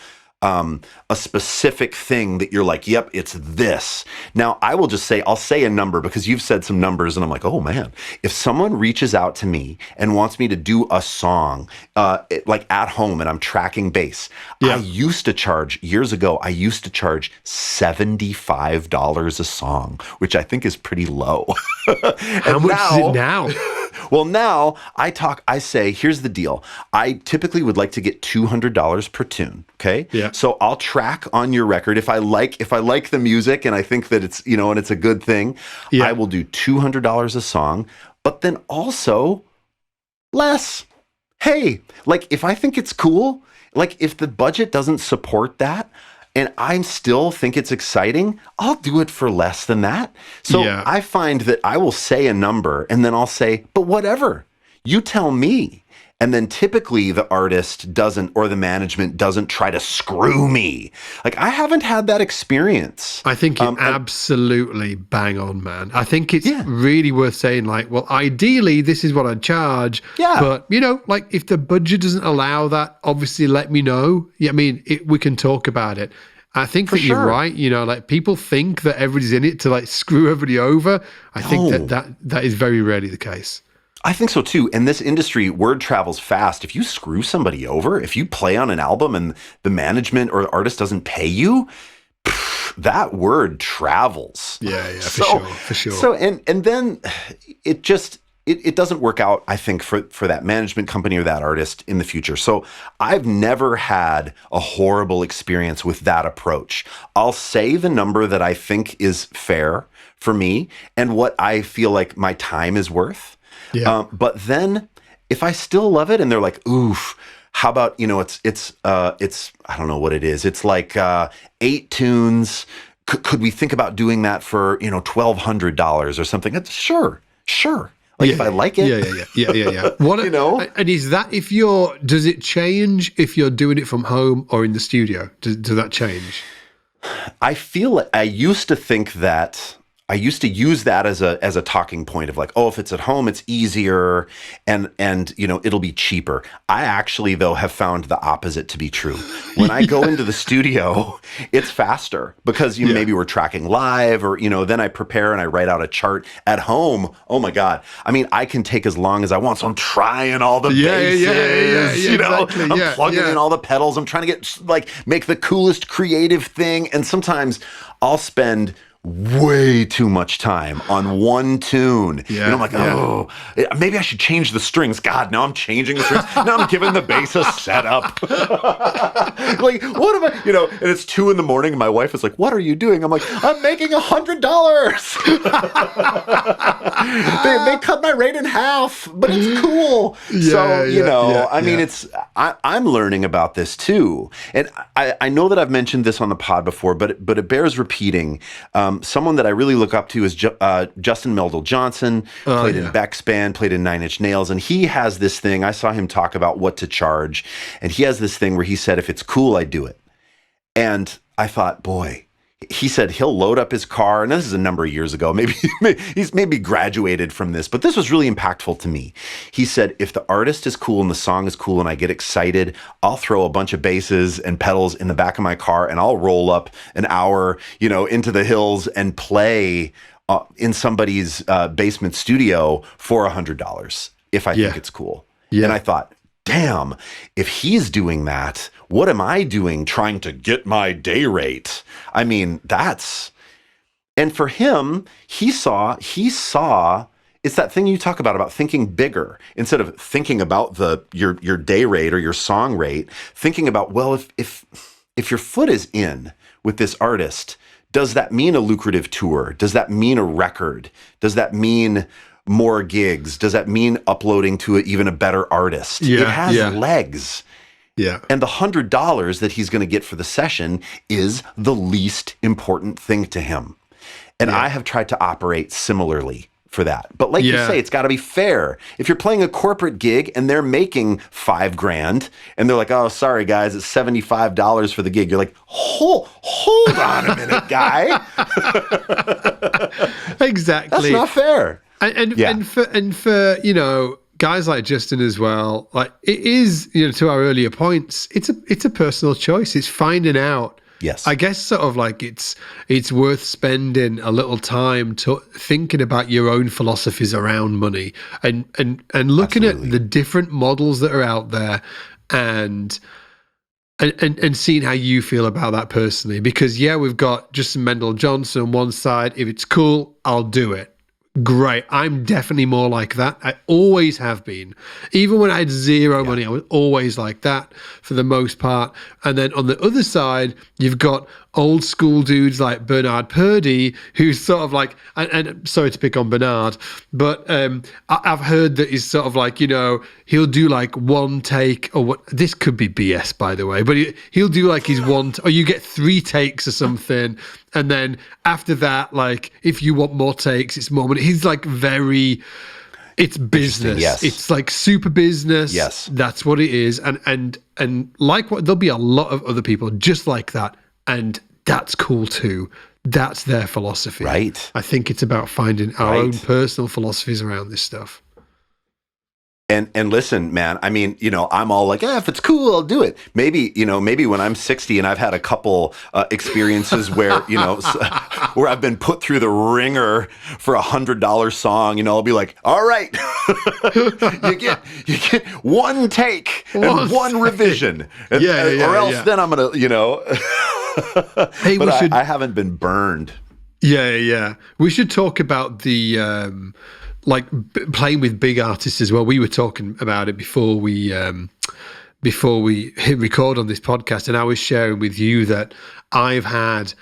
a specific thing that you're like, yep, it's this. Now, I will just say, I'll say a number because you've said some numbers and I'm like, oh man, if someone reaches out to me and wants me to do a song like at home and I'm tracking bass, I used to charge, years ago, I used to charge $75 a song, which I think is pretty low. How much is it now? Well, now I say, here's the deal. I typically would like to get $200 per tune. Okay. Yeah. So I'll track on your record. If I like the music and I think that it's, and it's a good thing, I will do $200 a song, but then also less. Hey, like if I think it's cool, like if the budget doesn't support that, and I still think it's exciting, I'll do it for less than that. So I find that I will say a number and then I'll say, but whatever, you tell me. And then typically the artist doesn't, or the management doesn't try to screw me. Like I haven't had that experience. I think you're absolutely bang on, man. I think it's really worth saying like, well, ideally this is what I charge. Yeah. But like if the budget doesn't allow that, obviously let me know. Yeah, I mean, we can talk about it. I think that you're right. Like people think that everybody's in it to like screw everybody over. I think that is very rarely the case. I think so too. In this industry, word travels fast. If you screw somebody over, if you play on an album and the management or the artist doesn't pay you, that word travels. Yeah, for sure. So and then it just it doesn't work out, I think, for that management company or that artist in the future. So I've never had a horrible experience with that approach. I'll say the number that I think is fair for me and what I feel like my time is worth. Yeah. But then if I still love it and they're like, oof, how about, it's I don't know what it is. It's like 8 tunes. Could we think about doing that for, $1,200 or something? Sure. Like if I like it. Yeah. What, and is that does it change if you're doing it from home or in the studio? Does that change? I feel like I used to think that I used to use that as a talking point of like, oh, if it's at home, it's easier and it'll be cheaper. I actually, though, have found the opposite to be true. When I go into the studio, it's faster because maybe we're tracking live or, then I prepare and I write out a chart. At home, oh my God. I mean, I can take as long as I want. So I'm trying all the bases, exactly. I'm plugging in all the pedals. I'm trying to get make the coolest creative thing. And sometimes I'll spend way too much time on one tune. And I'm like, oh, maybe I should change the strings. God, now I'm changing the strings. Now I'm giving the bass a setup. Like, what am I, and it's 2 a.m. and my wife is like, what are you doing? I'm like, I'm making $100. They cut my rate in half, but it's cool. I mean, I'm learning about this too. And I know that I've mentioned this on the pod before, but it bears repeating. Someone that I really look up to is Justin Meldal-Johnson, played in Beck's band, played in Nine Inch Nails, and he has this thing, I saw him talk about what to charge, and he has this thing where he said, if it's cool, I do it. And I thought, boy, he said he'll load up his car, and this is a number of years ago, he's maybe graduated from this, but this was really impactful to me. He said, if the artist is cool and the song is cool and I get excited, I'll throw a bunch of basses and pedals in the back of my car and I'll roll up an hour, into the hills and play in somebody's basement studio for $100 if I think it's cool. And I thought, damn, if he's doing that, what am I doing trying to get my day rate? I mean, and for him, he saw, it's that thing you talk about thinking bigger instead of thinking about your day rate or your song rate, thinking about, well, if your foot is in with this artist, does that mean a lucrative tour? Does that mean a record? Does that mean more gigs? Does that mean uploading to even a better artist? It has legs. Yeah. And the $100 that he's going to get for the session is the least important thing to him. And I have tried to operate similarly for that. But like you say, it's got to be fair. If you're playing a corporate gig and they're making $5,000 and they're like, oh, sorry, guys, it's $75 for the gig. You're like, hold on a minute, guy. Exactly. That's not fair. And for you know, guys like Justin as well, like it is, you know, to our earlier points, it's a personal choice. It's finding out. Yes. I guess sort of like it's worth spending a little time to thinking about your own philosophies around money and looking Absolutely. at the different models that are out there and seeing how you feel about that personally. Because yeah, we've got Justin Mendel Johnson on one side. If it's cool, I'll do it. Great. I'm definitely more like that. I always have been. Even when I had zero money, I was always like that for the most part. And then on the other side, you've got old school dudes like Bernard Purdie, who's sort of like, and sorry to pick on Bernard, but I've heard that he's sort of like, you know, he'll do like one take or what, this could be BS by the way, but he'll do like his one, or you get 3 takes or something. And then after that, like if you want more takes, it's more money. He's like it's business. Yes. It's like super business. Yes. That's what it is. And like what, there'll be a lot of other people just like that. And that's cool too. That's their philosophy. Right. I think it's about finding our own personal philosophies around this stuff. And listen, man, I mean, you know, I'm all like, if it's cool, I'll do it. Maybe when I'm 60 and I've had a couple experiences where, you know, where I've been put through the ringer for $100 song, you know, I'll be like, all right, you get one take and one revision. And, or else then I'm going to, you know, hey, but I haven't been burned. Yeah. We should talk about the, like playing with big artists as well. We were talking about it before we hit record on this podcast, and I was sharing with you that I've had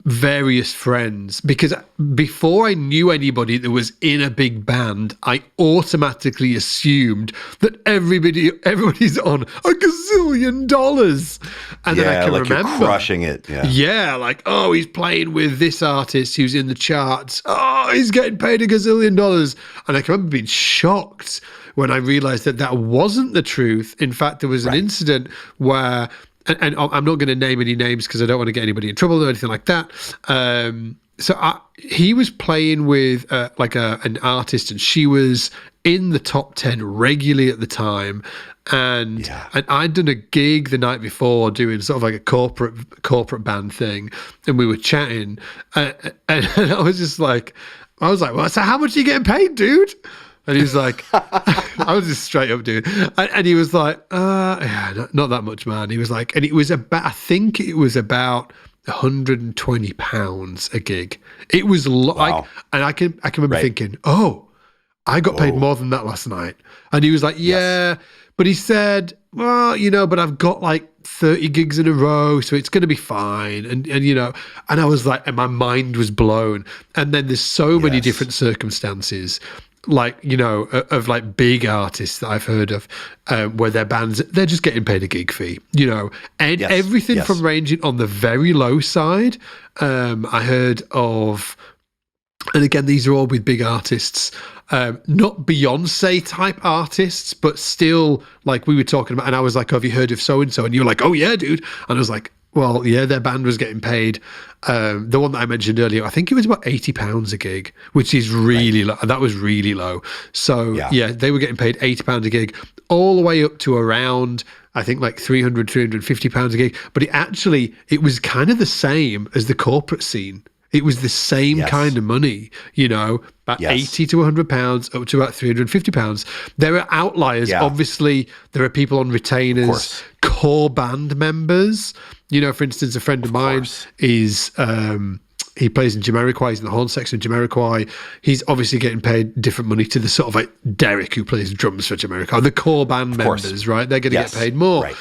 various friends, because before I knew anybody that was in a big band, I automatically assumed that everybody's on $1 gazillion. And then I can like remember you're crushing it. Yeah, like, oh, he's playing with this artist who's in the charts. Oh, he's getting paid $1 gazillion. And I can remember being shocked when I realized that wasn't the truth. In fact, there was an incident where, and I'm not going to name any names because I don't want to get anybody in trouble or anything like that. He was playing with an artist, and she was in the top 10 regularly at the time. And I'd done a gig the night before doing sort of like a corporate band thing, and we were chatting, and I was just like, well, so how much are you getting paid, dude? And he was like, I was just straight up, dude. And he was like, not that much, man. He was like, and it was about, I think it was about £120 a gig. It was like, and I can remember thinking, oh, I got paid more than that last night. And he was like, yeah. But he said, well, you know, but I've got like 30 gigs in a row, so it's going to be fine. And you know, and I was like, and my mind was blown. And then there's so many different circumstances, like, you know, of like big artists that I've heard of, where their bands, they're just getting paid a gig fee, you know, and everything from ranging on the very low side. I heard of, and again, these are all with big artists, not Beyonce type artists, but still, like we were talking about, and I was like, oh, have you heard of so-and-so? And you were like, oh yeah, dude. And I was like, well, yeah, their band was getting paid. The one that I mentioned earlier, I think it was about £80 a gig, which is really low. That was really low. So yeah, they were getting paid £80 a gig, all the way up to around, I think like £350 a gig. But it was kind of the same as the corporate scene. It was the same kind of money, you know, about £80 to £100 up to about £350. There are outliers. Obviously, there are people on retainers, core band members. You know, for instance, a friend of mine is, he plays in Jamiroquai, he's in the horn section of Jamiroquai. He's obviously getting paid different money to the sort of like Derek, who plays drums for Jamiroquai. The core band members, right? They're going to get paid more. Right.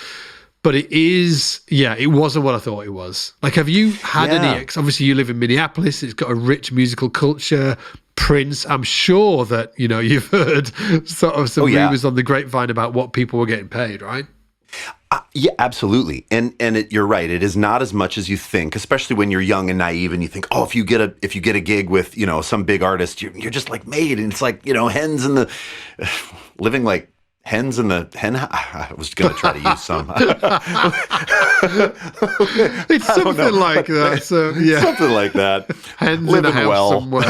But it wasn't what I thought it was. Like, have you had any, obviously you live in Minneapolis, it's got a rich musical culture. Prince, I'm sure that, you know, you've heard sort of some rumors on the grapevine about what people were getting paid, right? Yeah, absolutely. And you're right. It is not as much as you think, especially when you're young and naive and you think, oh, if you get a gig with, you know, some big artist, you're just like made. And it's like, you know, hens in the living like Hens in the hen. I was going to try to use some. It's something like that. So yeah, something like that. hens Living in a house well. somewhere.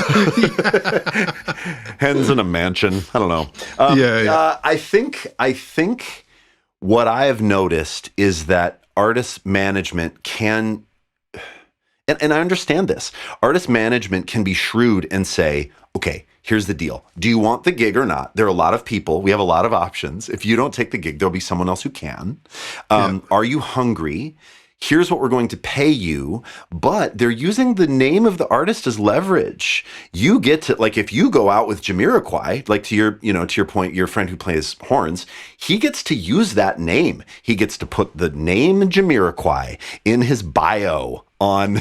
Hens in a mansion. I don't know. I think what I have noticed is that artist management can, and I understand this. Artist management can be shrewd and say, okay, here's the deal. Do you want the gig or not? There are a lot of people. We have a lot of options. If you don't take the gig, there'll be someone else who can. Are you hungry? Here's what we're going to pay you. But they're using the name of the artist as leverage. You get to, like, if you go out with Jamiroquai, like to your point, your friend who plays horns, he gets to use that name. He gets to put the name Jamiroquai in his bio on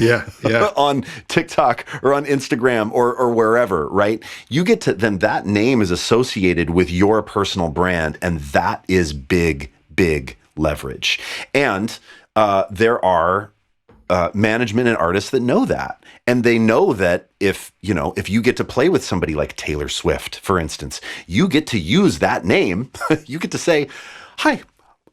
on TikTok or on Instagram or wherever, right? You get to, then that name is associated with your personal brand, and that is big, big leverage. And there are management and artists that know that. And they know that if you get to play with somebody like Taylor Swift, for instance, you get to use that name. You get to say, hi,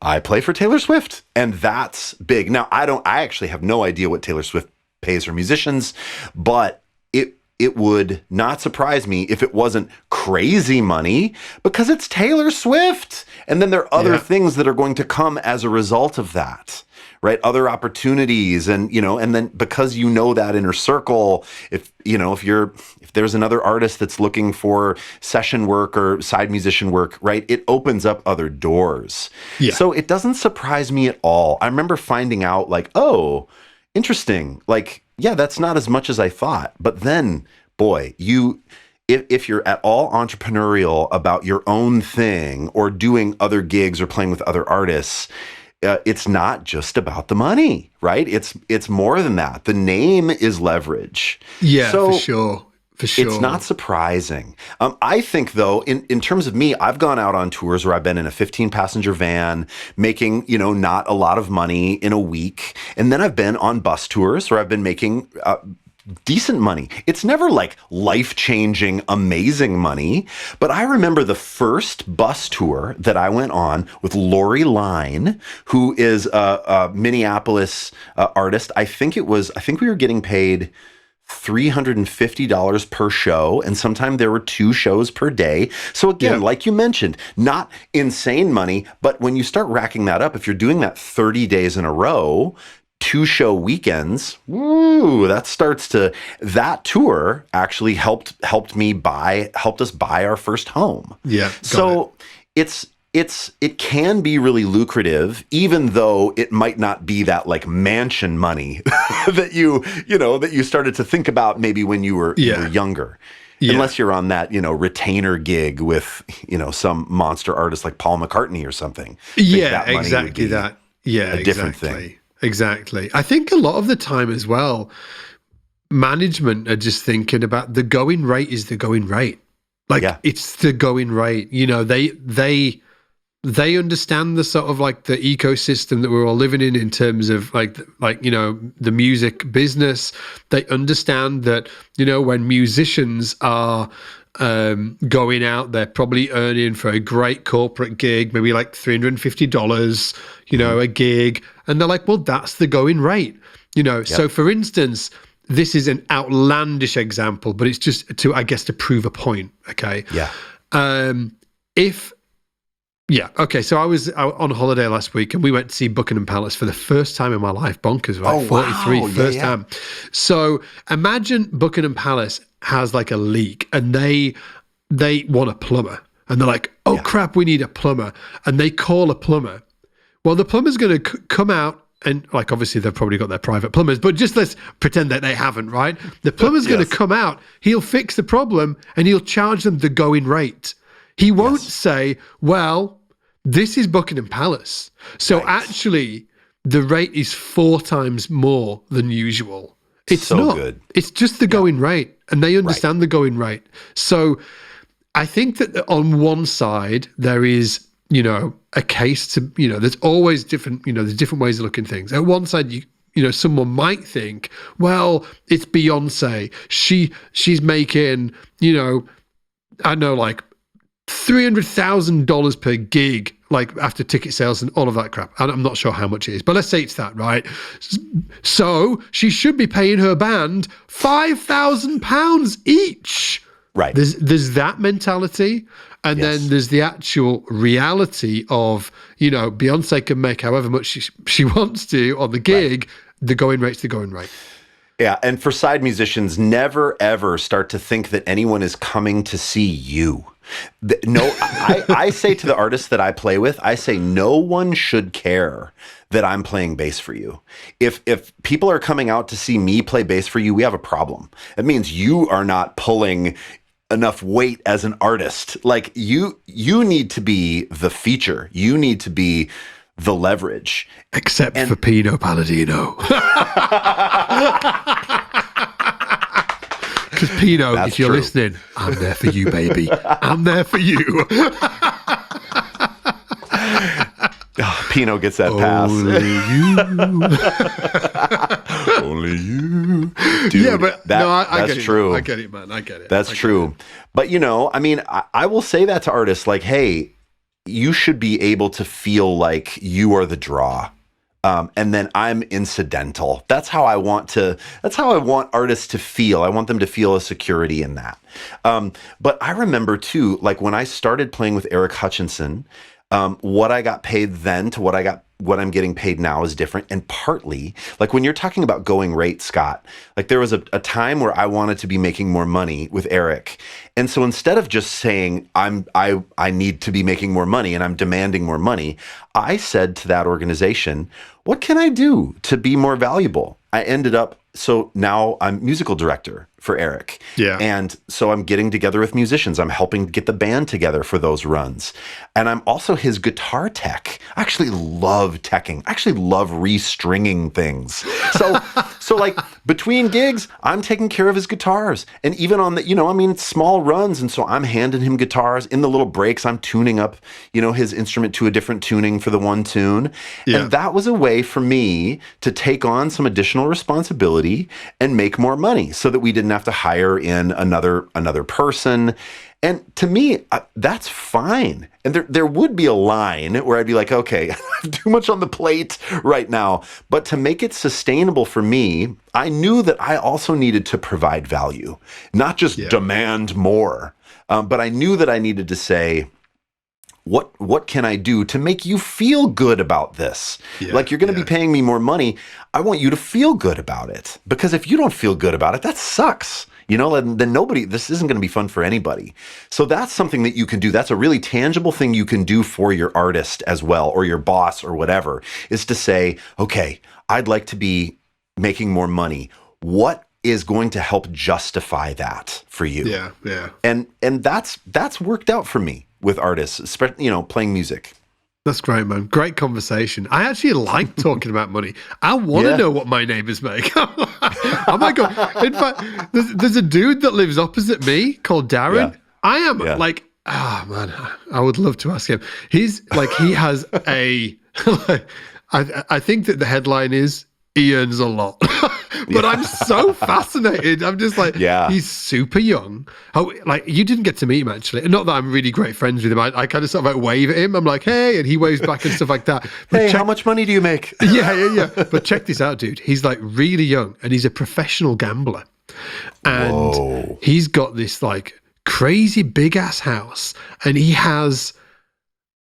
I play for Taylor Swift. And that's big. Now, I actually have no idea what Taylor Swift pays her musicians, but it would not surprise me if it wasn't crazy money, because it's Taylor Swift. And then there are other things that are going to come as a result of that, right? Other opportunities. And, and then because that inner circle, if there's another artist that's looking for session work or side musician work, right? It opens up other doors. Yeah. So it doesn't surprise me at all. I remember finding out, like, oh, interesting. Like, yeah, that's not as much as I thought. But then, boy, if you're at all entrepreneurial about your own thing or doing other gigs or playing with other artists, it's not just about the money, right? It's more than that. The name is leverage. Yeah, so for sure. It's not surprising. I think, though, in terms of me, I've gone out on tours where I've been in a 15-passenger van making, not a lot of money in a week. And then I've been on bus tours where I've been making decent money. It's never like life-changing, amazing money. But I remember the first bus tour that I went on with Lori Line, who is a Minneapolis artist. I think we were getting paid $350 per show, and sometimes there were 2 shows per day. So again, like you mentioned, not insane money, but when you start racking that up, if you're doing that 30 days in a row, 2 show weekends, that tour actually helped us buy our first home. Yeah. So it can be really lucrative, even though it might not be that like mansion money that you started to think about maybe when you were younger. Yeah. Unless you're on that, retainer gig with, some monster artist like Paul McCartney or something. Yeah, exactly that. Yeah, a different thing. Exactly. I think a lot of the time as well, management are just thinking about the going rate is the going rate. Like it's the going rate. They understand the sort of like the ecosystem that we're all living in terms of like the music business. They understand that when musicians are going out, they're probably earning for a great corporate gig, maybe like $350, a gig, and they're like, well, that's the going rate, So for instance, this is an outlandish example, but it's just to prove a point. Okay. Yeah. So I was on holiday last week and we went to see Buckingham Palace for the first time in my life. Bonkers, right? 43, wow. First time. So imagine Buckingham Palace has like a leak and they want a plumber and they're like, crap, we need a plumber. And they call a plumber. Well, the plumber's going to come out and like, obviously they've probably got their private plumbers, but just let's pretend that they haven't, right? The plumber's going to come out, he'll fix the problem and he'll charge them the going rate. He won't say, well, this is Buckingham Palace. So actually, the rate is 4 times more than usual. It's so not. Good. It's just the going rate, and they understand the going rate. So I think that on one side, there is, a case to, there's always different, there's different ways of looking at things. At one side, someone might think, well, it's Beyonce. She's making, I know, like $300,000 per gig, like after ticket sales and all of that crap. And I'm not sure how much it is, but let's say it's that, right? So she should be paying her band £5,000 each. Right. There's that mentality. And then there's the actual reality of, Beyonce can make however much she wants to on the gig. Right. The going rate's the going rate. Yeah, and for side musicians, never, ever start to think that anyone is coming to see you. No, I say to the artists that I play with, I say no one should care that I'm playing bass for you. If people are coming out to see me play bass for you, we have a problem. It means you are not pulling enough weight as an artist. Like you need to be the feature. You need to be the leverage. Except for Pino Palladino. Because Pino, That's if you're true. listening, I'm there for you, baby. I'm there for you. Pino gets that pass. Only you. Only you. Dude, yeah, but I that's get it. true. I get it, man. I get it. That's true. But, I will say that to artists like, hey, you should be able to feel like you are the draw. And then I'm incidental. That's how I want artists to feel. I want them to feel a security in that. But I remember too, like when I started playing with Eric Hutchinson, what I got paid then to what I'm getting paid now is different. And partly, like when you're talking about going rate, Scott, like there was a time where I wanted to be making more money with Eric. And so instead of just saying I need to be making more money and I'm demanding more money, I said to that organization, what can I do to be more valuable? I ended up, so now I'm musical director for Eric. Yeah. And so I'm getting together with musicians. I'm helping get the band together for those runs. And I'm also his guitar tech. I actually love teching. I actually love restringing things. So like between gigs, I'm taking care of his guitars. And even on the, small runs. And so I'm handing him guitars. In the little breaks, I'm tuning up, his instrument to a different tuning for the one tune. Yeah. And that was a way for me to take on some additional responsibility and make more money so that we didn't have to hire in another person. And to me, that's fine. And there would be a line where I'd be like, okay, I have too much on the plate right now. But to make it sustainable for me, I knew that I also needed to provide value, not just demand more. But I knew that I needed to say, what can I do to make you feel good about this? Yeah, like you're going to be paying me more money. I want you to feel good about it, because if you don't feel good about it, that sucks. Then this isn't going to be fun for anybody. So that's something that you can do. That's a really tangible thing you can do for your artist as well, or your boss or whatever, is to say, okay, I'd like to be making more money. What is going to help justify that for you? Yeah, yeah. And that's worked out for me with artists, especially, playing music. That's great, man. Great conversation. I actually like talking about money. I want to know what my neighbors make. Oh my God. In fact, there's a dude that lives opposite me called Darren. Yeah. I am like, man, I would love to ask him. He's like, he has I think that the headline is, he earns a lot. But I'm so fascinated. I'm just like, he's super young. Oh, like you didn't get to meet him actually. Not that I'm really great friends with him. I kind of sort of like wave at him. I'm like, hey, and he waves back and stuff like that. But hey, how much money do you make? Yeah. But check this out, dude. He's like really young and he's a professional gambler. And he's got this like crazy big ass house and he has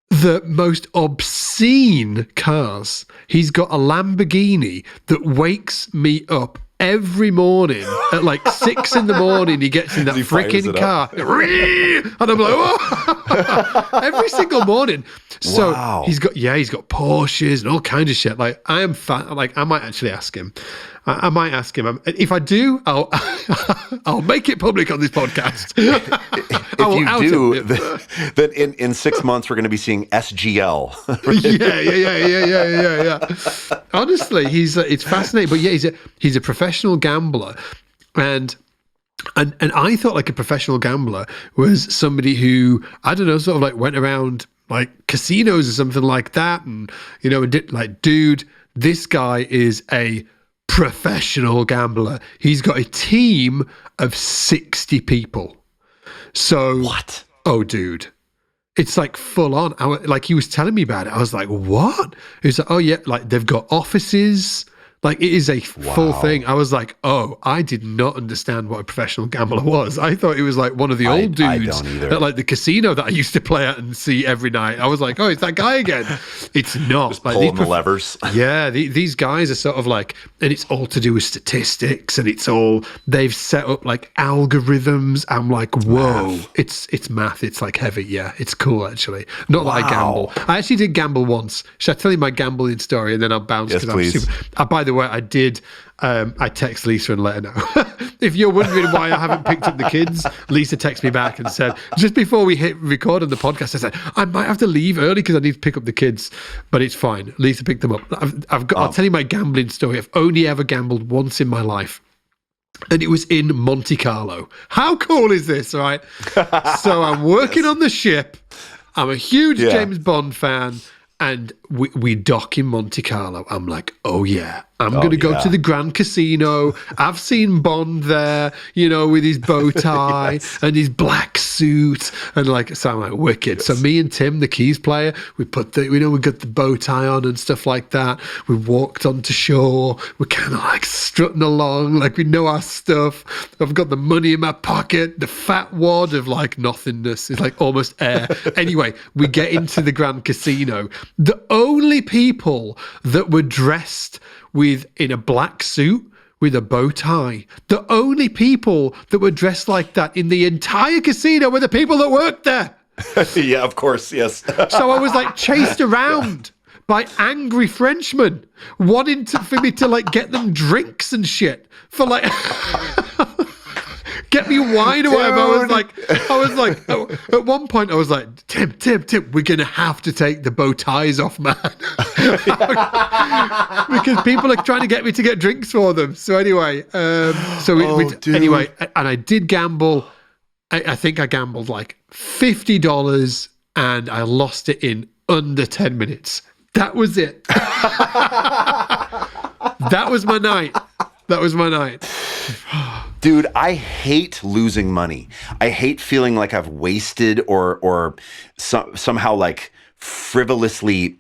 the most obscene cars. He's got a Lamborghini that wakes me up every morning at like 6 a.m. He gets in that freaking car and I'm like, oh! Every single morning. So he's got Porsches and all kinds of shit. Like I am like I might actually ask him. I might ask him. If I do, I'll make it public on this podcast. If you do, then in 6 months we're going to be seeing SGL. Yeah. Honestly, it's fascinating. But yeah, he's a professional gambler, and I thought like a professional gambler was somebody who, I don't know, sort of like went around like casinos or something like that, and did like, dude, this guy is a professional gambler. He's got a team of 60 people. So what? Oh, dude. It's like full on. Like he was telling me about it. I was like, what? He was like, oh yeah, like they've got offices. Like it is a full thing. I was like, oh, I did not understand what a professional gambler was. I thought it was like one of the old dudes at like the casino that I used to play at and see every night. I was like, oh, it's that guy again. It's not. Just like pulling the levers. Yeah, these guys are sort of like, and it's all to do with statistics, and it's all, they've set up like algorithms. I'm like, whoa, it's math. It's like heavy. Yeah, it's cool actually. Not that I gamble. I actually did gamble once. Should I tell you my gambling story and then I'll bounce? Yes, please. By the way, I did. I text Lisa and let her know. If you're wondering why I haven't picked up the kids, Lisa texted me back and said, just before we hit record on the podcast, I said, I might have to leave early because I need to pick up the kids, but it's fine. Lisa picked them up. I'll tell you my gambling story. I've only ever gambled once in my life. And it was in Monte Carlo. How cool is this, right? So I'm working on the ship. I'm a huge James Bond fan. And we dock in Monte Carlo. I'm like, oh yeah, I'm going to go to the Grand Casino. I've seen Bond there, you know, with his bow tie and his black suit. And like, so I'm like, wicked. So me and Tim, the keys player, we got the bow tie on and stuff like that. We walked onto shore. We're kind of like strutting along, like we know our stuff. I've got the money in my pocket. The fat wad of like nothingness is like almost air. Anyway, we get into the Grand Casino. The only people that were dressed in a black suit with a bow tie, the only people that were dressed like that in the entire casino were the people that worked there. Yeah, of course, yes. So I was like chased around by angry Frenchmen wanting for me to like get them drinks and shit for like... Get me wine or whatever. I was like, at one point I was like, Tim, we're going to have to take the bow ties off, man. Because people are trying to get me to get drinks for them. So anyway, anyway, and I did gamble. I think I gambled like $50 and I lost it in under 10 minutes. That was it. That was my night. Dude, I hate losing money. I hate feeling like I've wasted or somehow like frivolously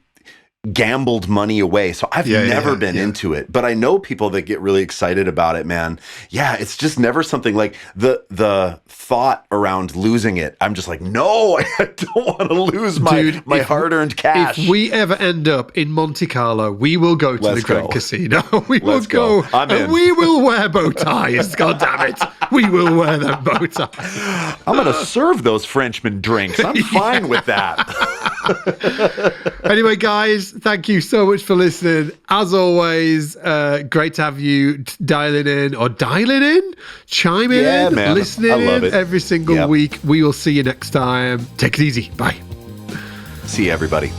gambled money away. So I've never been into it, but I know people that get really excited about it, man. Yeah, it's just never something like the thought around losing it. I'm just like, no, I don't want to lose my hard-earned cash. If we ever end up in Monte Carlo, we will go to the Grand Casino. We will go. And we will wear bow ties. God damn it. We will wear them bow ties. I'm going to serve those Frenchmen drinks. I'm fine with that. Anyway, guys, thank you so much for listening. As always, great to have you chiming in, man. listening I love it. every single week. We will see you next time. Take it easy. Bye. See you, everybody.